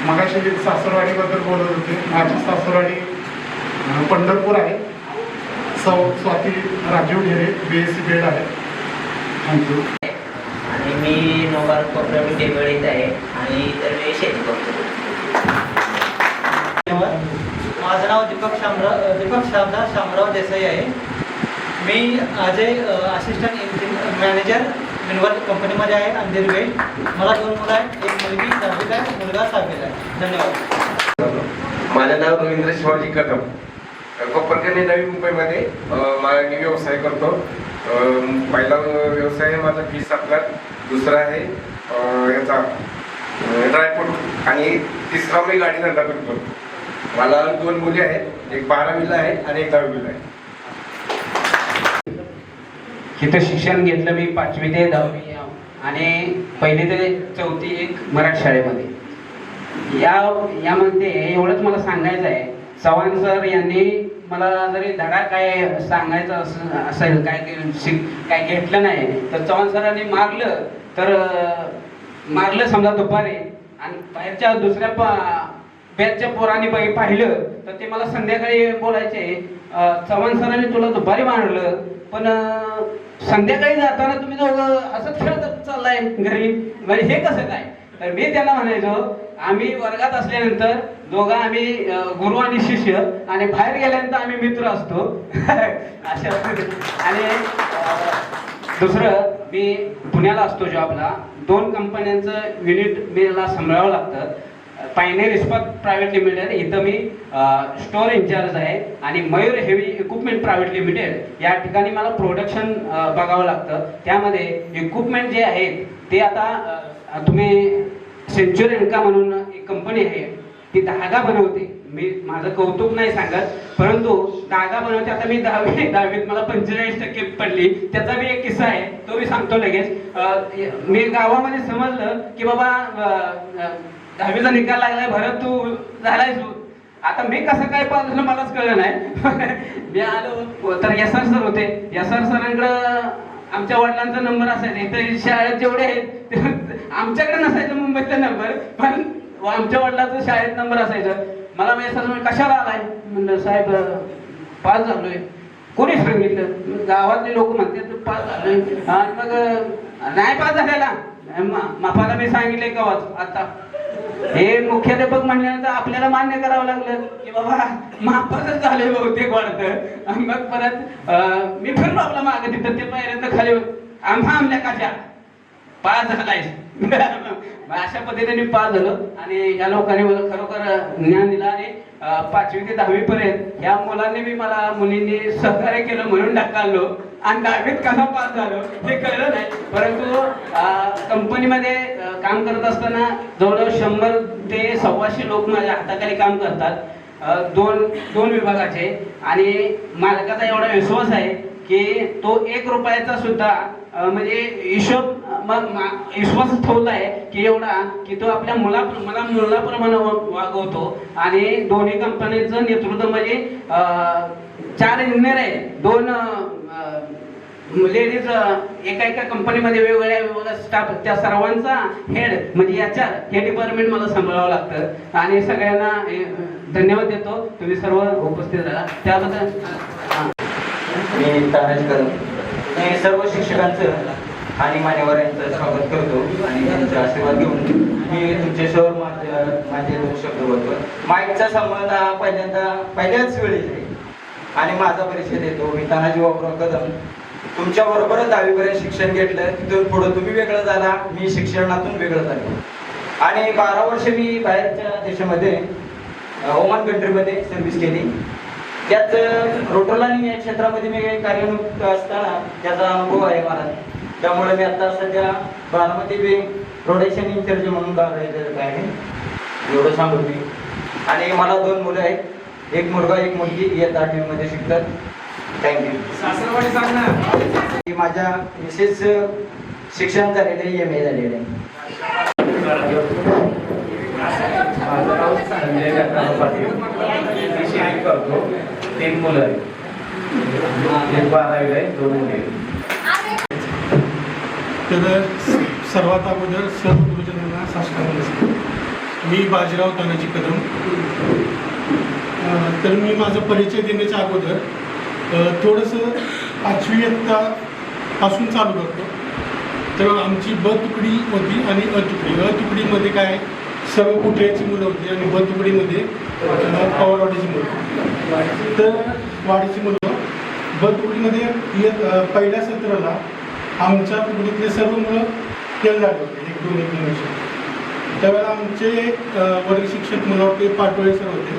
मगाशी सासरवाडीबद्दल बोलत होते. माझी सासरवाडी पंढरपूर आहे. स्वाती राजीव ढेरे, BSc BEd आहे. थँक्यू. आणि मी नोबाल कोपरावडी टेंबळीत आहे आणि इतर वेळी शेती करतो. माझं नाव दीपक शामराव शामराव देसाई आहे. मी ॲज असिस्टंट मॅनेजर मिनवल कंपनीमध्ये आहे अंधेरी वेळ. मला 2 मुलं आहेत, एक मुलगी 10वीला आहे, मुलगा 6वीला आहे. धन्यवाद. माझं नाव रवींद्र शिवाजी कदम. कोपरखंड नवी मुंबईमध्ये मी व्यवसाय करतो. पहिला व्यवसाय आहे माझा फीस सप्लाय, दुसरा आहे याचा ड्रायफ्रूट आणि तिसरा मी गाडी धंदा करतो. मला 2 मुली आहेत, एक 12वीला आहे आणि एक 10वीला आहे. इथं शिक्षण घेतलं मी 5वी ते 10वी आणि 1ली ते 4थी एक मराठी शाळेमध्ये. यामध्ये एवढंच मला सांगायचं आहे, चव्हाण सर यांनी मला जरी धडा काय सांगायचं असेल काय घेतलं नाही तर चव्हाण सरांनी मारलं समजा दुपारी आणि बाहेरच्या दुसऱ्या बॅचच्या पोरांनी पाहिलं तर ते मला संध्याकाळी बोलायचे, चव्हाण सरांनी तुला दुपारी मारलं पण संध्याकाळी जाताना तुम्ही दोघं असंच खेळत चाललाय घरी, म्हणजे हे कसं काय. तर मी त्यांना म्हणायचो आम्ही वर्गात असल्यानंतर दोघं आम्ही गुरु आणि शिष्य आणि बाहेर गेल्यानंतर आम्ही मित्र असतो अशा. आणि दुसरं मी पुण्याला असतो जॉबला. 2 कंपन्यांचं युनिट मला सांभाळावं लागतं. पायनेर इस्पात प्रायव्हेट लिमिटेड इथं मी स्टोअर इंचार्ज आहे आणि Mayur heavy equipment private limited या ठिकाणी मला प्रोडक्शन बघावं लागतं. त्यामध्ये इक्विपमेंट जे आहेत ते आता तुम्ही सेंच्युरियनका म्हणून एक कंपनी आहे, ती धागा बनवते. मी माझं कौतुक नाही सांगत, परंतु धागा बनवते. आता मी 10वीत मला 45% पडली. त्याचा मी एक किस्सा आहे, तो मी सांगतो लगेच. मी गावामध्ये समजलं की बाबा 10वीचा निकाल लागलाय, भरत तू झालाय. आता मी कसं काय पास झालं मलाच कळलं नाही. मी आलो तर SR सर होते. SR सरांकडं आमच्या वडिलांचा नंबर असायचा. इथं शाळेत जेवढे आहेत आमच्याकडे नसायचं मुंबईतला नंबर, पण आमच्या वडिलांचा शाळेत नंबर असायचा. मला SR कशाला आलाय म्हणलं, साहेब पास झालोय. कोणी सांगितलं? गावातले लोक म्हणतात तू पास झालोय. आणि मग नाही पास झालेला मापाला मी सांगितले कवाच. आता हे मुख्याध्यापक म्हणल्यानंतर आपल्याला मान्य करावं लागलं की बाबा मापाचंच झालंय बहुतेक वाटतं. मग परत मी फिरलो आपला मागे तिथं ते पायऱ्यांत खाली आमल्या काच्या पास झालाय. अशा पद्धतीने पास झालो आणि या लोकांनी मला खरोखर ज्ञान दिलं. आणि 5वी ते 10वी पर्यंत या मुलांनी मुलींनी सहकार्य केलं म्हणून ढकललो आणि 10वीत कसा पास झालो हे कळलं नाही. परंतु कंपनीमध्ये काम करत असताना जवळजवळ 100 ते 125 लोक माझ्या हाताखाली काम करतात. दोन विभागाचे. आणि मालकाचा एवढा विश्वास आहे की तो 1 रुपयाचा सुद्धा म्हणजे हिशोब विश्वास ठेवलाय की एवढा की तो आपल्या मुलाप्रमाणे वागवतो. आणि दोन्ही कंपनीचं नेतृत्व म्हणजे 4 इंजिनियर आहे, 2 लेडीज एका कंपनीमध्ये वेगवेगळ्या स्टाफ. त्या सर्वांचा हेड म्हणजे हे डिपार्टमेंट मला सांभाळावं लागतं. आणि सगळ्यांना धन्यवाद देतो, तुम्ही सर्व उपस्थित राहा त्याबद्दल. मी तानाजी कदम. मी सर्व शिक्षकांचं आणि मान्यवरांचं स्वागत करतो आणि त्यांचा आशीर्वाद घेऊन मी तुमच्यासमोर माझे 2 शब्द बोलतो. माईकचा संबंध हा पहिल्याच वेळी आहे आणि माझा परिचय देतो. मी तानाजी बाबूराव कदम. तुमच्याबरोबरच 10वीपर्यंत शिक्षण घेतलं. तिथून पुढं तुम्ही वेगळं झाला, मी शिक्षणातून वेगळं झालो. आणि 12 वर्ष मी बाहेरच्या देशामध्ये ओमान कंट्रीमध्ये सर्व्हिस केली. त्यात रोटरलाईन या क्षेत्रामध्ये मी कार्यरत असताना त्याचा अनुभव आहे मला. त्यामुळे मी आता सध्या बारामती प्रोडक्शन इन्चार्ज म्हणून कार्यरत आहे. एवढं सांगू मी. आणि मला 2 मुलं आहेत, एक मुलगा एक मुलगी इयत्ता 8वी मध्ये शिकतात. थँक्यू. सासरवाडी सांग ना. माझ्या विशेष शिक्षण झालेलं आहे, MA झालेलं आहे. माझं नाव संजय गणराव पाटील. मी शेती करतो. 3 मुलं आहेत, एक 12वीला आहे, 2 मुली आहेत. तर सर्वात अगोदर सर्व गुरुजनांना साष्टांग नमस्कार. मी बाजीराव तानाजी कदम. तर मी माझा परिचय देण्याच्या अगोदर थोडंसं 5वी इयत्तापासून चालू करतो. तर आमची ब तुकडी होती आणि अ तुकडी. अ तुकडीमध्ये काय सर्व कुठल्याची मुलं होती आणि ब तुकडीमध्ये पवारवाडीची मुलं. तर वाडीची मुलं ब तुकडीमध्ये पहिल्या सत्राला आमच्या तुकडीतले सर्व मुलं फेल झाले होते 1-2 वर्ष. त्यावेळेला आमचे वर्ग शिक्षक मला वाटते पाटोळे सर होते.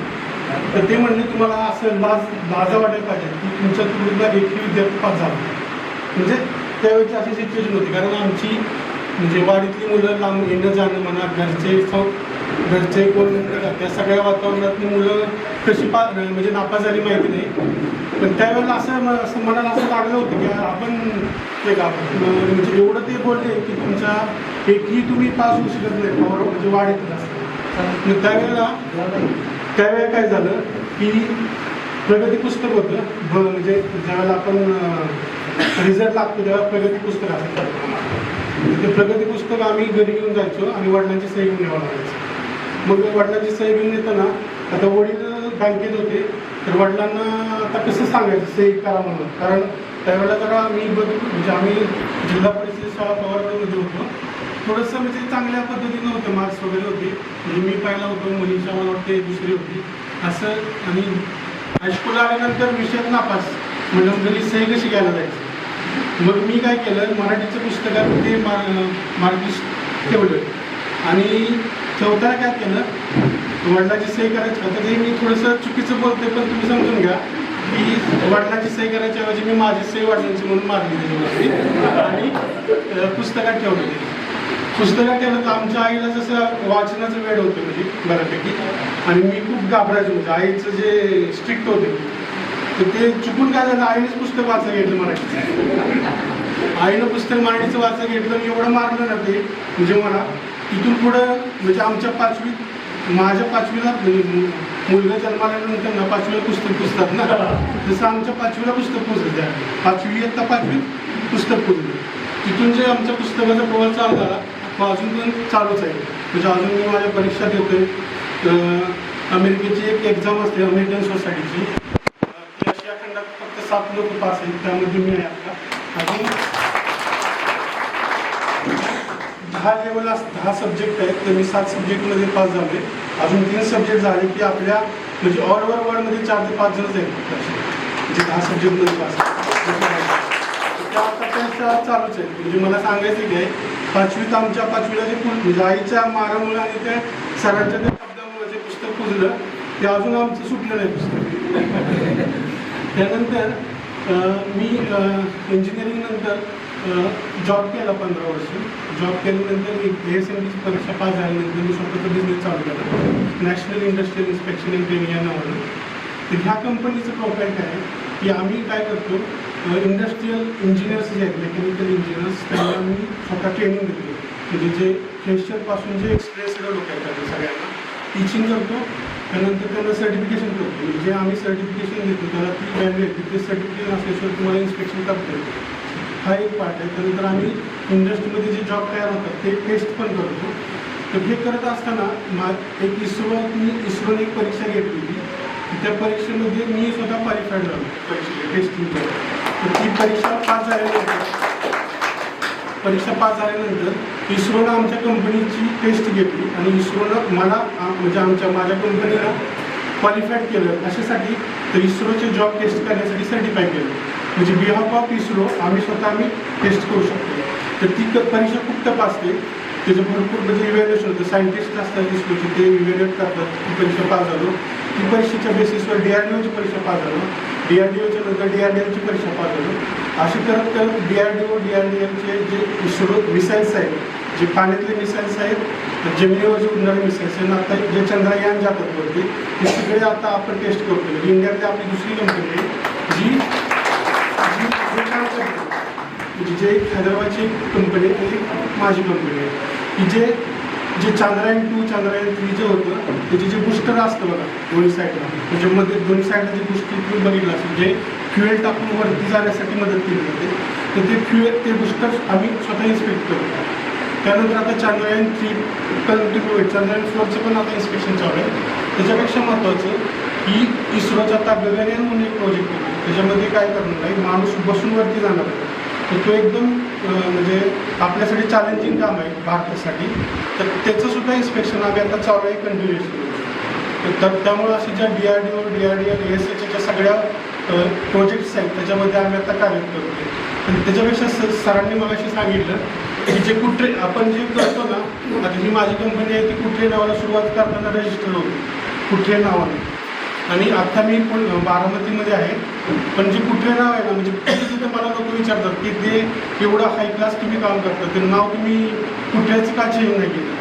तर ते म्हणले तुम्हाला असं लाजा वाटायला पाहिजे की तुमच्या तुकडीतला एकही विद्यार्थी पास झाला. म्हणजे त्यावेळेची अशी सिच्युएशन होती, कारण आमची म्हणजे वाडीतली मुलं लांब येणं जाणं म्हणा, घरचे कोण त्या सगळ्या वातावरणातली मुलं कशी म्हणजे नापास झाली माहिती नाही. पण त्यावेळेला असं मनाला असं लागलं होतं की आपण म्हणजे एवढं ते बोलले की तुमच्या एकही तुम्ही पास होऊ शकत नाही म्हणजे वाढीतच असतं. त्यावेळेला काय झालं की प्रगती पुस्तक होतं म्हणजे ज्यावेळेला आपण रिझल्ट लागतो तेव्हा प्रगती पुस्तक असेल. ते प्रगती पुस्तक आम्ही घरी घेऊन जायचो आणि वडिलांची सही घेऊन यावं लागायचं. मग वडिलांची सही घेऊन येताना आता वडील बँकेत होते, तर वडिलांना आता कसं सांगायचं सही करा म्हणून. कारण त्यावेळेला जरा म्हणजे आम्ही जिल्हा परिषद शाळा पवारमध्ये होतो. थोडंसं म्हणजे चांगल्या पद्धतीनं होतं, मार्क्स वगैरे होते. म्हणजे मी पहिला होतो, मनीषा मला वाटते 2री होती असं. आणि हायस्कूल आल्यानंतर विषयात नापास म्हणजे घरी सही कशी घ्यायला जायची. मग मी काय केलं, मराठीच्या पुस्तकात ते मार्कलिस्ट ठेवलं आणि ठेवताना काय केलं वडिलांची सही करायची. आता ते मी थोडंसं चुकीचं बोलते पण तुम्ही समजून घ्या की वडिलांची सही करायच्या ऐवजी मी माझी सही वडिलांची म्हणून मारली त्याच्यावरती आणि पुस्तकात ठेवलं. ते पुस्तकात ठेवलं तर आमच्या आईला जसं वाचनाचं वेळ होतं म्हणजे बऱ्यापैकी, आणि मी खूप घाबरायचो. म्हणजे आईचं जे स्ट्रिक्ट होते तर ते चुकून काय झालं, आईनेच पुस्तक वाचा घेतलं मराठीचं. आईनं पुस्तक मराठीचं वाचा घेतलं आणि एवढं मारलं ना ते म्हणजे मला तिथून पुढं म्हणजे आमच्या 5वीत माझ्या 5वीला मुलगा जन्माल्यानंतर ना 5वीला पुस्तक पुजतात ना, जसं आमच्या 5वीला पुस्तक पुजलं. त्या 5वी इयत्ता 5वीत पुस्तक पुजलं. तिथून जे आमच्या पुस्तकाचा प्रवास चालू झाला तो अजून पण चालूच आहे. म्हणजे अजून मी माझ्या परीक्षा देतोय. अमेरिकेची एक एक्झाम असते अमेरिकन सोसायटीची, ती आशिया खंडात फक्त 7 लोक पास आहेत, त्यामध्ये मी आहे. आता अजून 10 लेवलला 10 सब्जेक्ट आहेत, तर मी 7 सब्जेक्टमध्ये पास झाले. अजून 3 सब्जेक्ट झाले की आपल्या म्हणजे ऑल ओव्हर वर्ल्डमध्ये 4 ते 5 जणच आहेत म्हणजे 10 सब्जेक्टमध्ये पास. त्या आता त्यांचा चालूच आहे. म्हणजे मला सांगायचं की 5वीत आमच्या 5वीला जे म्हणजे आईच्या मारामुळे आणि त्या सरांच्या त्या शब्दामुळे जे पुस्तक पुजलं ते अजून आमचं सुटलं नाही पुस्तक. त्यानंतर मी इंजिनिअरिंग नंतर जॉब केला 15 वर्ष. जॉब केल्यानंतर ASMBची परीक्षा पास झाल्यानंतर मी स्वतःचा बिझनेस चालू केला, national industrial inspection and training या नावानं. तर ह्या कंपनीचं प्रोफाईल काय आहे की आम्ही काय करतो, इंडस्ट्रियल इंजिनियर्स जे आहेत, मेकॅनिकल इंजिनियर्स, त्यांना आम्ही स्वतः ट्रेनिंग देतो. म्हणजे जे फ्रेशरपासून जे एक्सपिरियन्स लोक आहेत सगळ्यांना टीचिंग करतो. त्यानंतर त्यांना सर्टिफिकेशन करतो. म्हणजे जे आम्ही सर्टिफिकेशन देतो त्याला ती व्हॅल्यू येते. ते सर्टिफिकेशन असल्याशिवाय तुम्हाला इन्स्पेक्शन करता येतं. हा एक पार्ट आहे. त्यानंतर आम्ही इंडस्ट्रीमध्ये जे जॉब तयार होतात ते टेस्ट पण करतो. तर हे करत असताना एक इस्रोने एक परीक्षा घेतली होती. त्या परीक्षेमध्ये मी स्वतः क्वालिफाईड झालो परीक्षेला टेस्टिंगच्या. तर ती परीक्षा पास झाल्यानंतर इस्रोनं आमच्या कंपनीची टेस्ट घेतली आणि इस्रोनं मला म्हणजे माझ्या कंपनीला क्वालिफाईड केलं कशासाठी, तर इस्रोचे जॉब टेस्ट करण्यासाठी सर्टिफाय केलं. म्हणजे बिहाफ ऑफ इस्रो आम्ही टेस्ट करू शकतो. तर ती परीक्षा खूप तपासते. त्याचं भरपूर म्हणजे इव्हॅल्युएशन होतं. सायंटिस्ट असतात इस्रोचे, ते इव्हॅल्युएट करतात. ती परीक्षा पास झालो. ती परीक्षेच्या बेसिसवर DRDOची परीक्षा पास झालो, DRDOच्या नंतर DRDLची परीक्षा पास झालो. अशी करत करत DRDO DRDLचे जे इस्रो मिसाईल्स आहेत, जे पाण्यातले मिसाईल्स आहेत, जमिनीवर जे उडणारे मिसाईल्स आहेत, आता जे चंद्रयान जातात वरती ते सगळे आता आपण टेस्ट करतो. म्हणजे इंडियातली आपली दुसरी कंपनी आहे जी काम करते. म्हणजे जे हैदराबादची कंपनी आहे ती माझी कंपनी आहे की जे चांद्रयान 2 चांद्रयान 3 जे होतं त्याचे जे बुस्टर असतं बघा दोन्ही साईडला, त्याच्यामध्ये दोन्ही साईडला जे बुस्टर तुम्ही बघितलं असेल जे फ्युएल टाकून वरती जाण्यासाठी मदत केली जाते, तर ते बुस्टर आम्ही स्वतः इन्स्पेक्ट करतो. त्यानंतर आता चांद्रयान 3 चांद्रयान 4चं पण आता इन्स्पेक्शन चालू आहे. त्याच्यापेक्षा महत्त्वाचं की इस्रोचा आता गगनयान म्हणून एक प्रोजेक्ट आहे, त्याच्यामध्ये काय करणार आहे, माणूस बसून वरती जाणार आहे. तर तो एकदम म्हणजे आपल्यासाठी चॅलेंजिंग काम आहे भारतासाठी. तर त्याचंसुद्धा इन्स्पेक्शन आम्ही आता चालू आहे कंटिन्युअसली. तर त्यामुळे अशी ज्या DRDO DRDL ASHच्या सगळ्या प्रोजेक्ट्स आहेत त्याच्यामध्ये आम्ही आता कार्य करतो. आणि त्याच्यापेक्षा सरांनी मला अशी सांगितलं की जे कुठे आपण जे करतो ना, आता ही माझी कंपनी आहे ती कुठे नावाला सुरुवात करताना रजिस्टर होती कुठे नावाने. आणि आता मी पण बारामतीमध्ये आहे, पण जे कुठे नाव आहे ना म्हणजे तिथे मला लोक विचारतात की ते एवढं हाय क्लास तुम्ही काम करता, ते नाव तुम्ही कुठल्याचं का चेंज नाही केलं.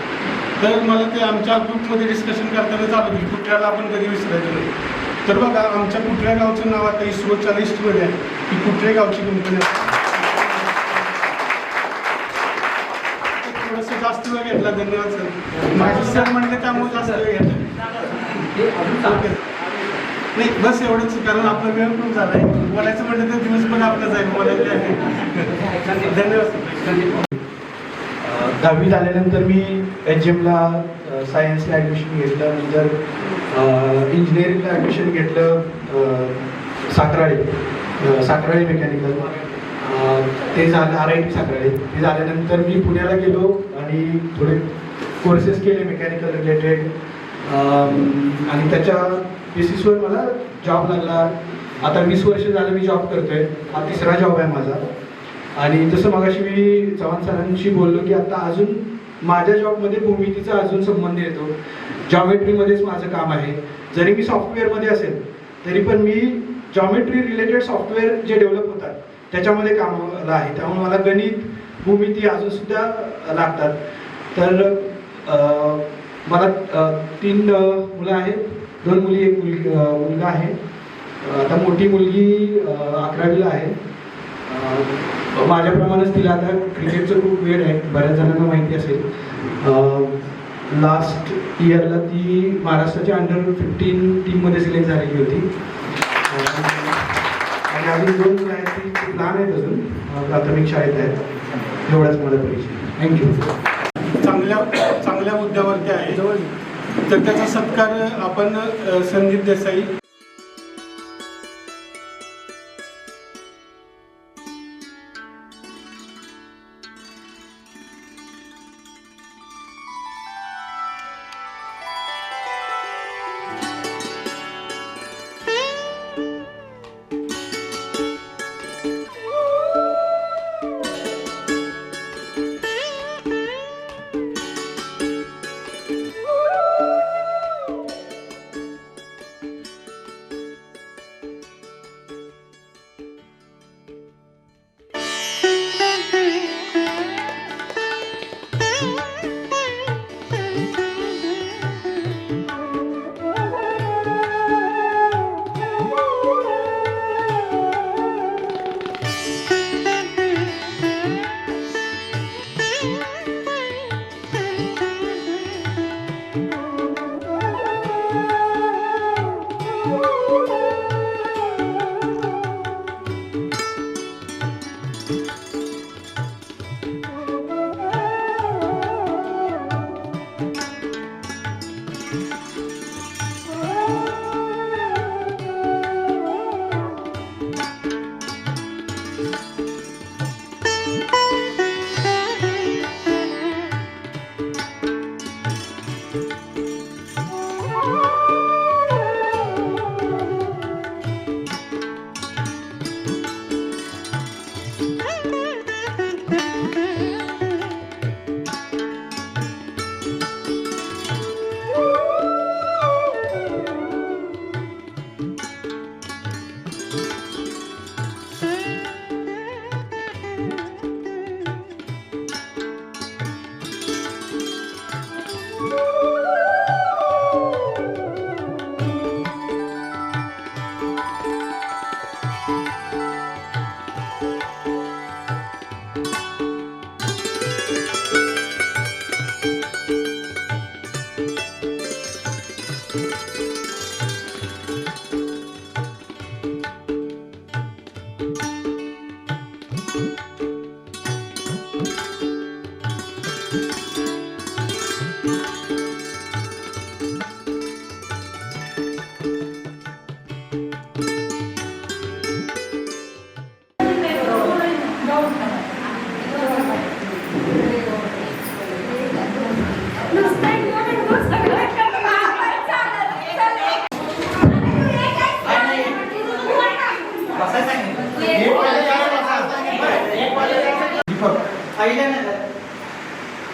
तर मला ते आमच्या ग्रुपमध्ये डिस्कशन करताना चालू की कुठल्याला आपण कधी विसरायचं नाही. तर बघा आमच्या कुठल्या गावचं नाव आता इस्रोच्या लिस्टमध्ये आहे की कुठल्या गावची कंपनी आहे. थोडंसं जास्त वेळ घेतला, धन्यवाद सर. माझे सर म्हणले त्यामुळे जास्त वेळ घेतला. ओके नाही बस एवढंच, कारण आपला वेळ पण झाला आहे. बोलायचं म्हटलं तर दिवस पण आपला जाईल बोलायचं आहे. धन्यवाद. 10वी झाल्यानंतर मी HMला सायन्सला ॲडमिशन घेतलं, नंतर इंजिनिअरिंगला ॲडमिशन घेतलं साखराळे मेकॅनिकल. ते झालं RIT साखराळे. ते झाल्यानंतर मी पुण्याला गेलो आणि थोडे कोर्सेस केले मेकॅनिकल रिलेटेड, आणि त्याच्या बेसिसवर मला जॉब लागला. आता 20 वर्ष झालं मी जॉब करतोय, हा 3रा जॉब आहे माझा. आणि जसं मगाशी मी चव्हाण सरांशी बोललो की आता अजून माझ्या जॉबमध्ये भूमितीचा अजून संबंध येतो. जॉमेट्रीमध्येच माझं काम आहे. जरी मी सॉफ्टवेअरमध्ये असेल तरी पण मी जॉमेट्री रिलेटेड सॉफ्टवेअर जे डेव्हलप होतात त्याच्यामध्ये कामाला आहे. त्यामुळे मला गणित भूमिती अजूनसुद्धा लागतात. तर मला 3 मुलं आहेत, 2 मुली 1 मुलगा आहे. आता मोठी मुलगी 11वीला आहे. माझ्याप्रमाणेच तिला आता क्रिकेटचं खूप वेळ आहे, बऱ्याच जणांना माहिती असेल. लास्ट इयरला ती महाराष्ट्राच्या अंडर-15 टीममध्ये सिलेक्ट झालेली होती. आणि अजून 2 मुलं आहेत ती खूप लहान आहेत, अजून प्राथमिक शाळेत आहेत. एवढाच मला परिचय. थँक्यू. चांगल्या मुद्द्यावरती आहे, तर त्याचा सत्कार आपण संदीप देसाई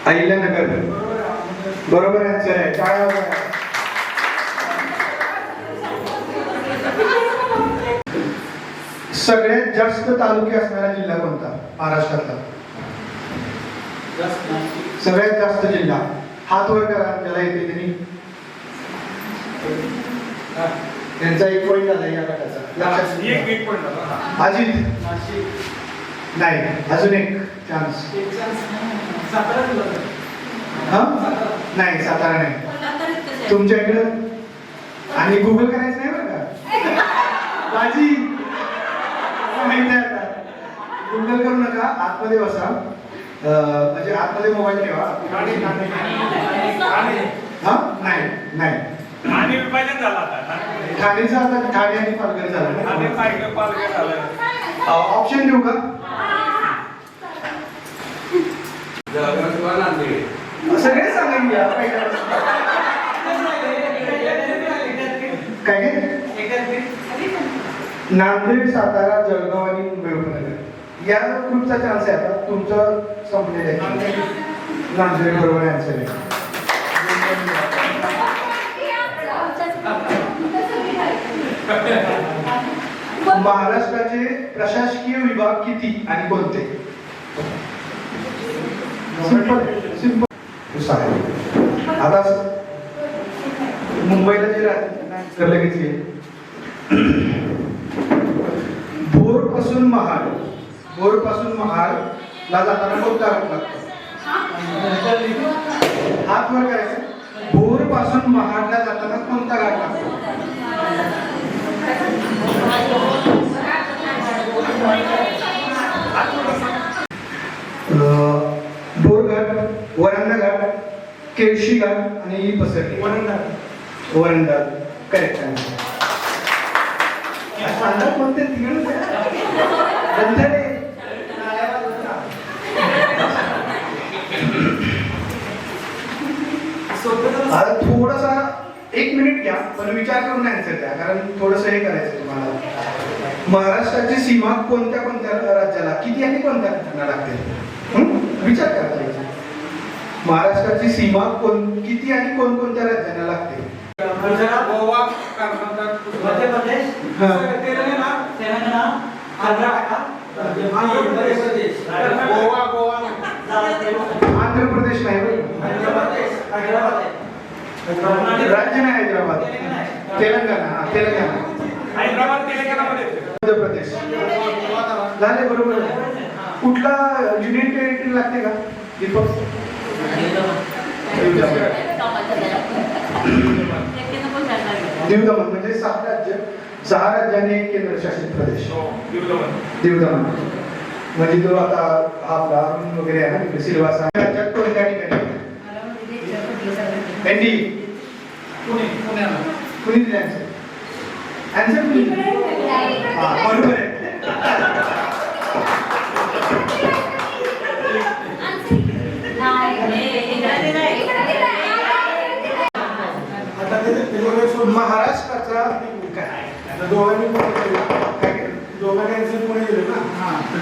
अहिल्यानगर बरोबर आन्सर आहे. टाळ्या वाजवा. सगळ्यात जास्त तालुके असणारा जिल्हा कोणता महाराष्ट्रातला? सगळ्यात जास्त जिल्हा. हात वर करा ज्याला येते त्यांनी. त्यांचा 1 पॉईंट झाला या गटाचा. अजित नाही, अजून एक चान्स. नाही, सातारा नाही. तुमच्या इकडं आणि गुगल करायचं नाही बरं का बाजी. गुगल करू नका, आतमध्ये बसा. म्हणजे आतमध्ये मोबाईल ठेवा. नाही नाही, ठाणेचा आता ठाणे आणि पालघर झाला. ऑप्शन देऊ का? सगळे सांगेन काय नांदेड, सातारा, जळगाव आणि मुंबई उपनगर या ग्रुपचा चान्स आहे. आता तुमचं संपलेलं आहे. नांदेड बरोबर आन्सर आहे. महाराष्ट्राचे प्रशासकीय विभाग किती आणि कोणते? सिंपल आता मुंबईला जे राहते लगेच घे. भोर पासून महाड ला जाताना कोणता घाट लागतो? हात वर करायचं. भोर पासून महाडला जाताना कोणता घाट लागतो? बोरघाट, वरंदा घाट, केळशी घाट आणि पसरली. Veranda correct answer. कोणते आता थोडासा 1 मिनिट घ्या पण विचार करून आन्सर द्या, कारण थोडस हे करायचं तुम्हाला. महाराष्ट्राची सीमा कोणत्या कोणत्या राज्याला किती आणि कोणत्या राज्यांना लागते? विचार करा. महाराष्ट्राची सीमा किती आणि कोणकोणत्या राज्यांना लागते? गुजरात, गोवा, कर्नाटक, मध्य प्रदेश, तेलंगणा, आंध्र प्रदेश नाही, राज्य नाही हैदराबाद. तेलंगणा. मध्य प्रदेश झाले बरोबर. कुठला युनियन टेरिटरी लागते का दीपक? दीव दमण म्हणजे 7 राज्य, 6 राज्यांनी केंद्रशासित प्रदेश. दीव दमण म्हणजे जो आता आपला वगैरे आहे ना सिल्वासा. राज्यात कोणत्या ठिकाणी? एनडी कुणी दिले आन्सर? बरोबर आहे. महाराष्ट्राचा दोघांनी आन्सर पुणे दिले ना.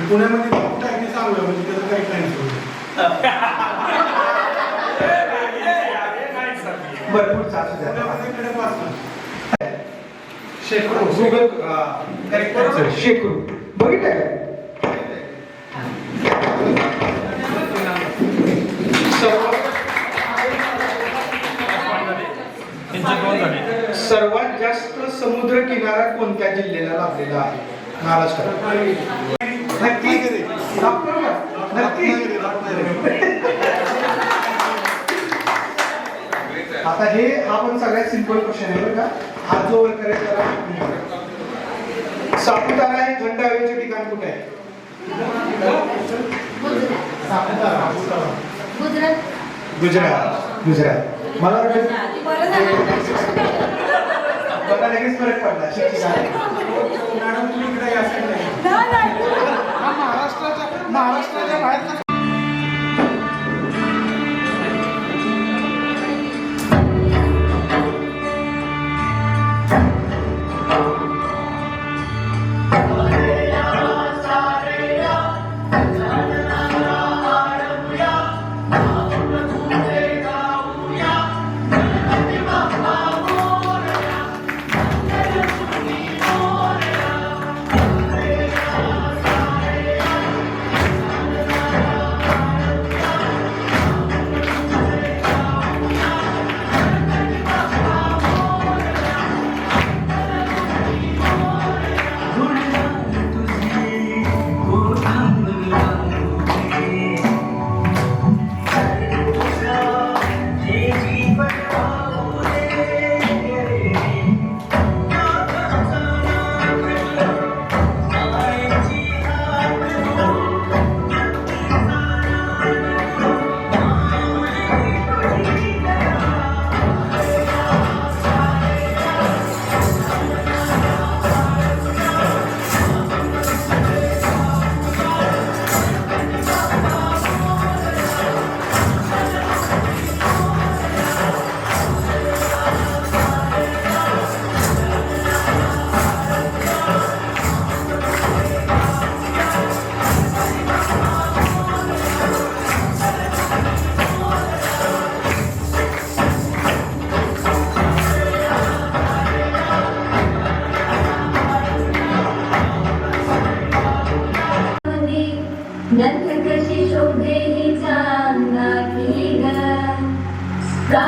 पुण्यामध्ये टाकणे चांगलं म्हणजे त्याचं काही आन्सर भरपूर शेकडो. गुगल करेक्ट आन्सर शेकडो. बघितलं सर्वात जास्त समुद्र किनारा कोणत्या जिल्ह्याला लाभलेला आहे महाराष्ट्रात? नक्की नक्की. आता हा पण सगळ्यात सिंपल क्वेश्चन आहे बरं का. हा जो वर करेल त्याला. सापुतारा हे थंड हवेचे ठिकाण कुठे आहे? गुजरात. मला लगेच फरक पडला. मॅडम तुम्ही इकडे या महाराष्ट्राच्या बाहेर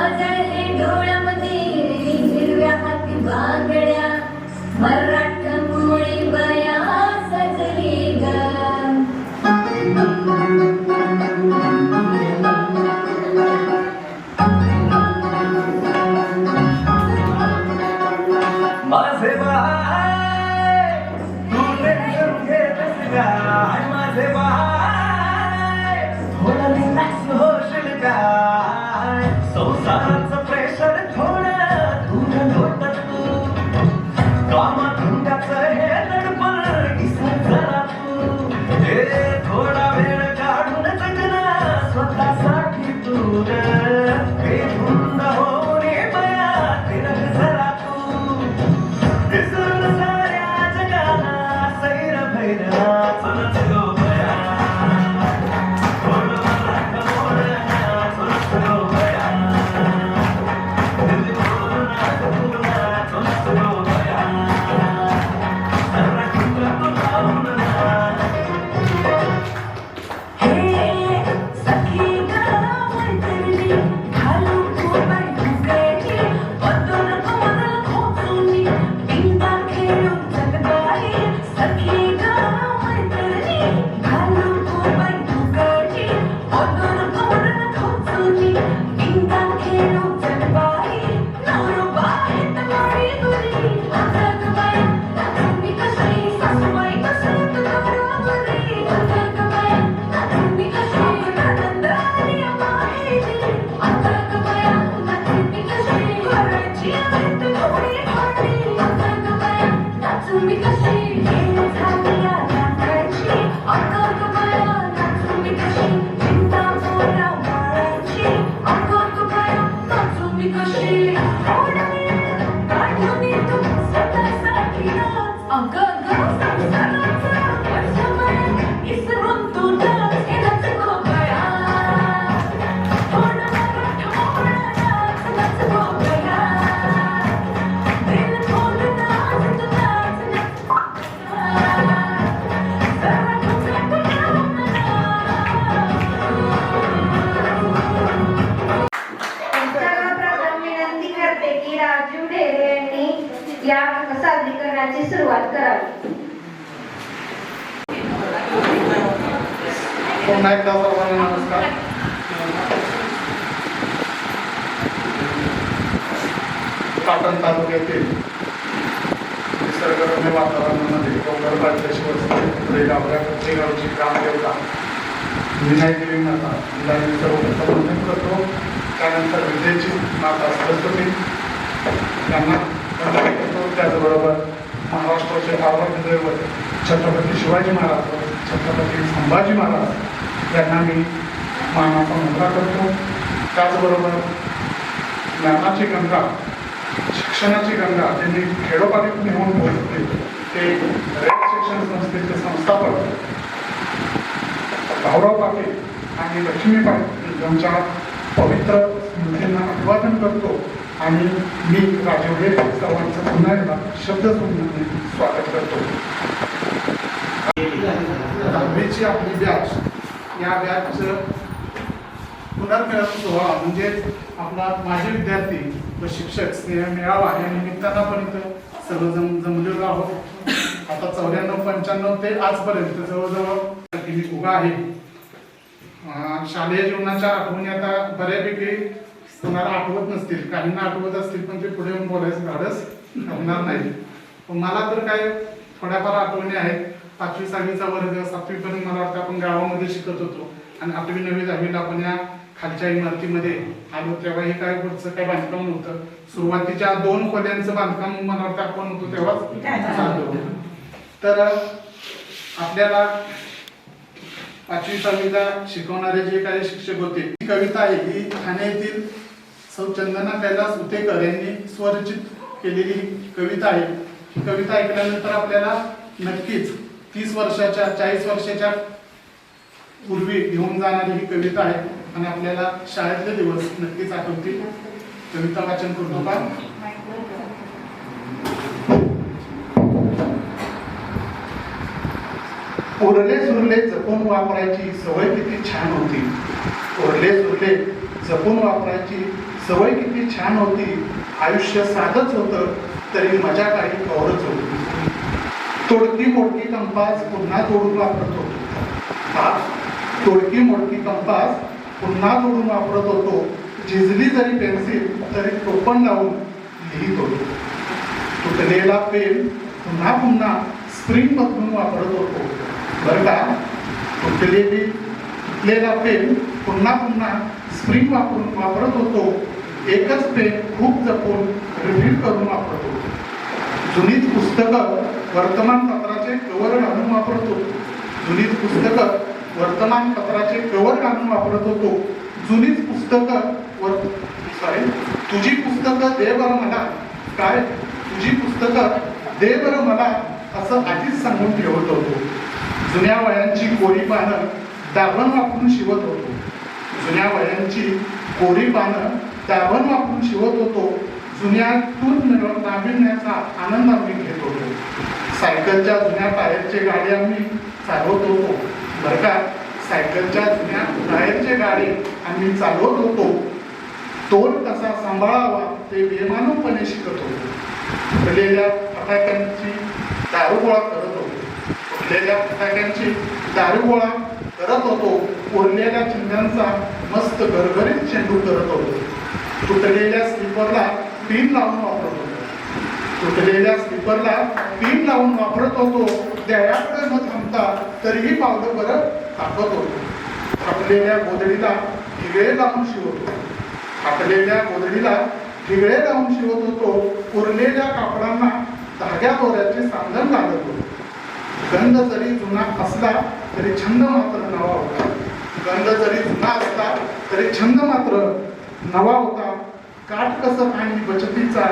आजळे डोळ्यामध्ये हिरव्या हाती बांगड्या मराठमोळी बया सजली ग माझे बाय तू टेन्शन घेतस काय माझे बाय थोडं रिलॅक्स होशील काय संसाराचं प्रेशर थोडं दूर होतं तू कामाधंद्याचं हे दडपण इसर जरा तू हे थोडा वेळ काढून जगना स्वतःसाठी तू हे धुंद होणे बया फिरक जरा तू विसरून साऱ्या जगाला सैर भैरवा चलत गो बया थोडं मला कमोडना चलत गो बया दिल बोलना तुला चलत गो बया सर्व तुला बोलावून सखी गावातली घालू कोबाई फुगेली बदल कोमल खोचुनी बिंदा खेळून जगदाई सखी गावातली घालू कोबाई फुगेली बदल कोमल खोचुनी बिंदा खेळून जगदाई नवरोबाई तमारी दुरी अगगबाई तुम्ही कशी सासूबाई कशी तुझ्याबरोबरी अगगबाई तुम्ही कशी आनंदाने माहिती अगगबाई तुम्ही कशी घराची आहे थोडी थोडी अगगबाई तुम्ही कशी हे झाली रात्रीची अगगबाई तुम्ही कशी चिंता मोरा मारायची अगगबाई तुम्ही कशी ओढणी काढून तू स्वतःसाठी अगग संसाराचा वर्षभर इसरून तू नाच केलाच गो बया थोडं मराठमोळा नाच नाच गो बया दिल खोलून नाच तू नाच सर्व तुझं सर्वप्रथम विनंती करते की राजू ढेरे यांनी या सादरीकरणाची सुरुवात करावी. पुन्हा एकदा सर्वांना नमस्कार. पाटण तालुक्यातील निसर्गरम्य वातावरणामध्ये डोंगर पाडल्याशिवाय गावच्या गावची ग्रामदेवता विनायकी माता हिला मी सर्वप्रथम वंदन करतो. त्यानंतर विद्येची माता सरस्वती यांना वंदन करतो. त्याचबरोबर महाराष्ट्राचे आराध्य दैवत छत्रपती शिवाजी महाराज व छत्रपती संभाजी महाराज यांना मी मानाचा मुजरा करतो. त्याचबरोबर ज्ञानाची गंगा शिक्षणाची गंगा ज्यांनी खेडोपाडीत नेऊन पोहोचते ते रेड शिक्षण संस्थेचे संस्थापक भाऊराव पाटील आणि लक्ष्मी पाटील यांच्या पवित्र स्मृतींना अभिवादन करतो आणि मी राजीव ढेरे सर्वांचं पुन्हा एकदा शब्दसंग्रहाने स्वागत करतो. 10वीची आपली बॅच, या बॅचचं पुनर्मिलन सोहळा म्हणजे आपला माजी विद्यार्थी व शिक्षक स्नेह मेळावा या निमित्तानं आपण इथं सर्वजण जमलेलो आहोत. आता 94-95 ते आजपर्यंत जवळजवळ मी उभा आहे. शालेय जीवनाच्या आठवणी आता बऱ्यापैकी कोणाला आठवत नसतील, काहींना आठवत असतील, पण ते पुढे येऊन बोलायचं धाडस होणार नाही. पण मला तर काय थोड्याफार आठवणी आहेत. 5वी 6वीचा वर्ग, 7वी पर्यंत मला वाटतं आपण गावामध्ये शिकत होतो आणि 8वी 9वी 10वीला आपण या खालच्या इमारतीमध्ये आलो. तेव्हा हे काय पुढचं काय बांधकाम नव्हतं. सुरुवातीच्या 2 खोल्यांचं बांधकाम मला वाटतं आपण होतो तेव्हाच चालू. तर आपल्याला 5वी 6वीला शिकवणारे जे काही शिक्षक होते, ही कविता आहे ही ठाणे येथील सौ चंदना कैलास उतेकर यांनी स्वरचित केलेली कविता आहे. ही कविता ऐकल्यानंतर आपल्याला नक्कीच 30 वर्षाच्या 40 वर्षाच्या पूर्वी घेऊन जाणारी ही कविता आहे आणि आपल्याला शाळेतले दिवस नक्कीच आठवतील. कविता वाचन करतो का? उरले सुरले जपून वापरायची सवय किती छान होती. उरले सुरले जपून वापरायची सवय किती छान होती. आयुष्य साधंच होतं तरी मजा काही कवरच होती. तोडकी मोडकी कंपास पुन्हा जोडून वापरत होतो. तोडकी मोडकी कंपास पुन्हा जोडून वापरत होतो. झिजली जरी पेन्सिल तरी टोपण लावून लिहित होतो. तुटलेला पेन पुन्हा पुन्हा स्प्रिंग बदलून वापरत होतो. बरं का, तुटलेला पेन पुन्हा पुन्हा स्प्रिंग वापरत होतो. एकच पेन खूप जपून रिफिल करून वापरत होतो. जुनीच पुस्तकं वर्तमानपत्राचे कव्हर घालून वापरत होतो. जुनीच पुस्तकं वर्तमानपत्राचे कव्हर घालून वापरत होतो. जुनीच पुस्तकं तुझी पुस्तकं दे बरं मला, काय तुझी पुस्तकं दे बरं मला असं आधीच सांगून ठेवत होतो. जुन्या वयांची कोरी पानं दाभण वापरून शिवत होतो. जुन्या वयांची कोरी पानं दाभण वापरून शिवत होतो. जुन्यातून नाविन्याचा आनंद आम्ही घेत होतो. सायकलच्या जुन्या टायरचे गाडी आम्ही चालवत होतो. बरं का, सायकलच्या जुन्या टायरचे गाडी आम्ही चालवत होतो. तोल कसा सांभाळावा ते बेमानूपणे शिकत होतो. फुटलेल्या फटाक्यांची दारू गोळा करत होतो. फुटलेल्या फटाक्यांची दारू गोळा करत होतो. उरलेल्या चिंध्यांचा मस्त गरगरीत चेंडू करत होतो. तुटलेल्या स्लीपरला पिन लावून वापरत होतो. तुटलेल्या स्लीपरला पिन लावून वापरत होतो. द्यायाकडे न थांबता तरीही पावलं बरं टाकत होतो. फाटलेल्या गोधडीला ठिगळे लावून शिवत होतो. फाटलेल्या गोधडीला ठिगळे लावून शिवत होतो. उरलेल्या कापडांना धाग्या दोऱ्याचे सांधन लागत होते. गंध जरी जुना असला तरी छंद मात्र नवा होता. गंध जरी जुना असला तरी छंद मात्र नवा होता. काटकसर आणि बचतीचा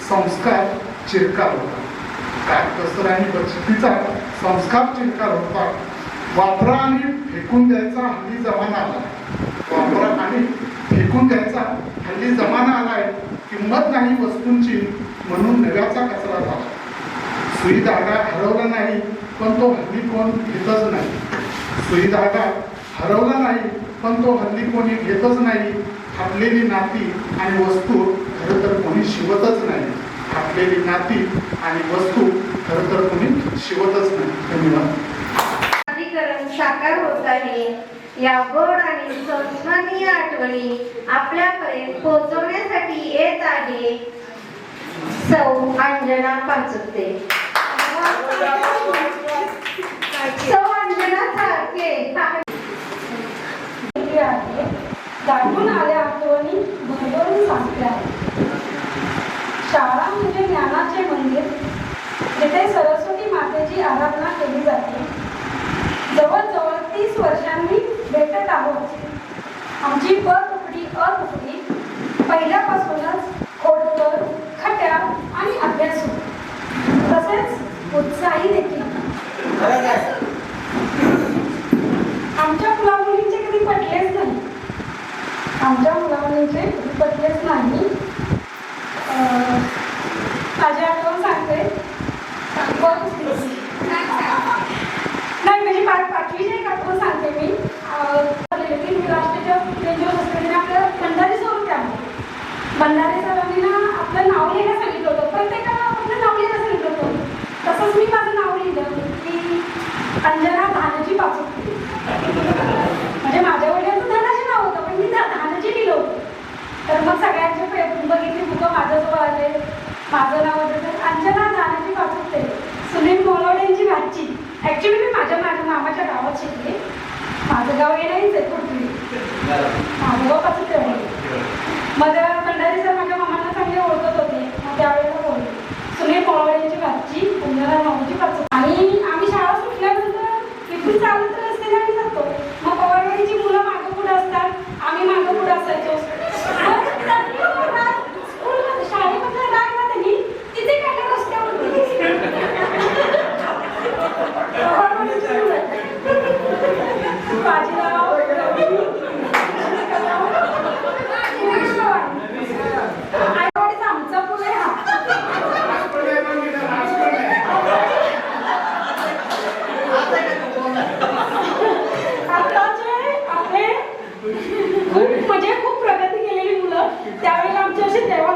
संस्कार चिरकाल होता. काटकसर आणि बचतीचा संस्कार चिरकाल होता. वापरा आणि फेकून द्यायचा हल्ली जमाना आला. वापरा आणि फेकून द्यायचा हल्ली जमाना आलाय. किंमत नाही वस्तूंची म्हणून नव्याचा कचरा झाला. सुई धागा हरवला नाही पण तो हल्ली कोण घेतच नाही. सुई धागा हरवला नाही पण तो हल्ली कोणी घेतच नाही. फाटलेली नाती आणि वस्तू खरं तर कोणी शिवतच नाही. फाटलेली नाती आणि वस्तू खरं तर कोणी शिवतच नाही. धन्यवाद. साकार होत आहे. या गोड आणि संस्मरणीय आठवणी आपल्यापर्यंत पोहोचवण्यासाठी येत आहे सौ अंजना पाचुते. सौ अंजना सारखे दाटून आल्या आठवणी भरभरून सांगल्या. शाळा म्हणजे ज्ञानाचे मंदिर, जिथे सरस्वती मातेची आराधना केली जाते. जवळजवळ 30 वर्षांनी भेटत आहोत. आमची ब तुकडी अ तुकडी पहिल्यापासूनच खोडकर, खट्याळ आणि अभ्यासू तसेच उत्साही देखील. आमच्या मुलामुलींचे कधी पटलेच नाही. आमच्या मुलामुलींचे कधी पटलेच नाही. माझी आठवण सांगते. नाही म्हणजे पाचवीची एक आठवण सांगते मी. राष्ट्राच्या आपल्या भंडारी सर होते. भंडारी सरांनी ना आपलं नाव लिहायला सांगितलं होतं. प्रत्येकाला आपलं नाव लिहायला सांगितलं होतं. तसंच मी माझं नाव लिहिलं की अंजना धानाची पाचुकली. म्हणजे माझ्या वडिलांचं धनाचे नाव होतं पण मी धानाची लिहिलं होतं. तर मग सगळ्यांचे बघितली बुकं माझ्याजवळ आले. माझं नाव होतं अंजना धानाची पाचुकते, सुनील मोलवडेंची भाची. ॲक्च्युली मी माझ्या मामाच्या गावात शिकले. माझं गाव येणारच आहे कुठली. माझं गाव पाचुकते आहे. मग भंडारी सर माझ्या मामांना चांगले ओळखत होते. मग त्यावेळेला बोलले सुनील मोलवडेंची भाची अंजना धानाची पाचुकते. आणि आम्ही शाळा सुटल्यानंतर इथून चालत रस्त्याने जातो. मग पवारवाडीची मुलं मागं पुढं असतात, आम्ही मागं पुढं असायचो. शाळेमध्ये राग ना त्यांनी तिथे काय रस्त्यावर बाजीराव कारण आमची अशी देवा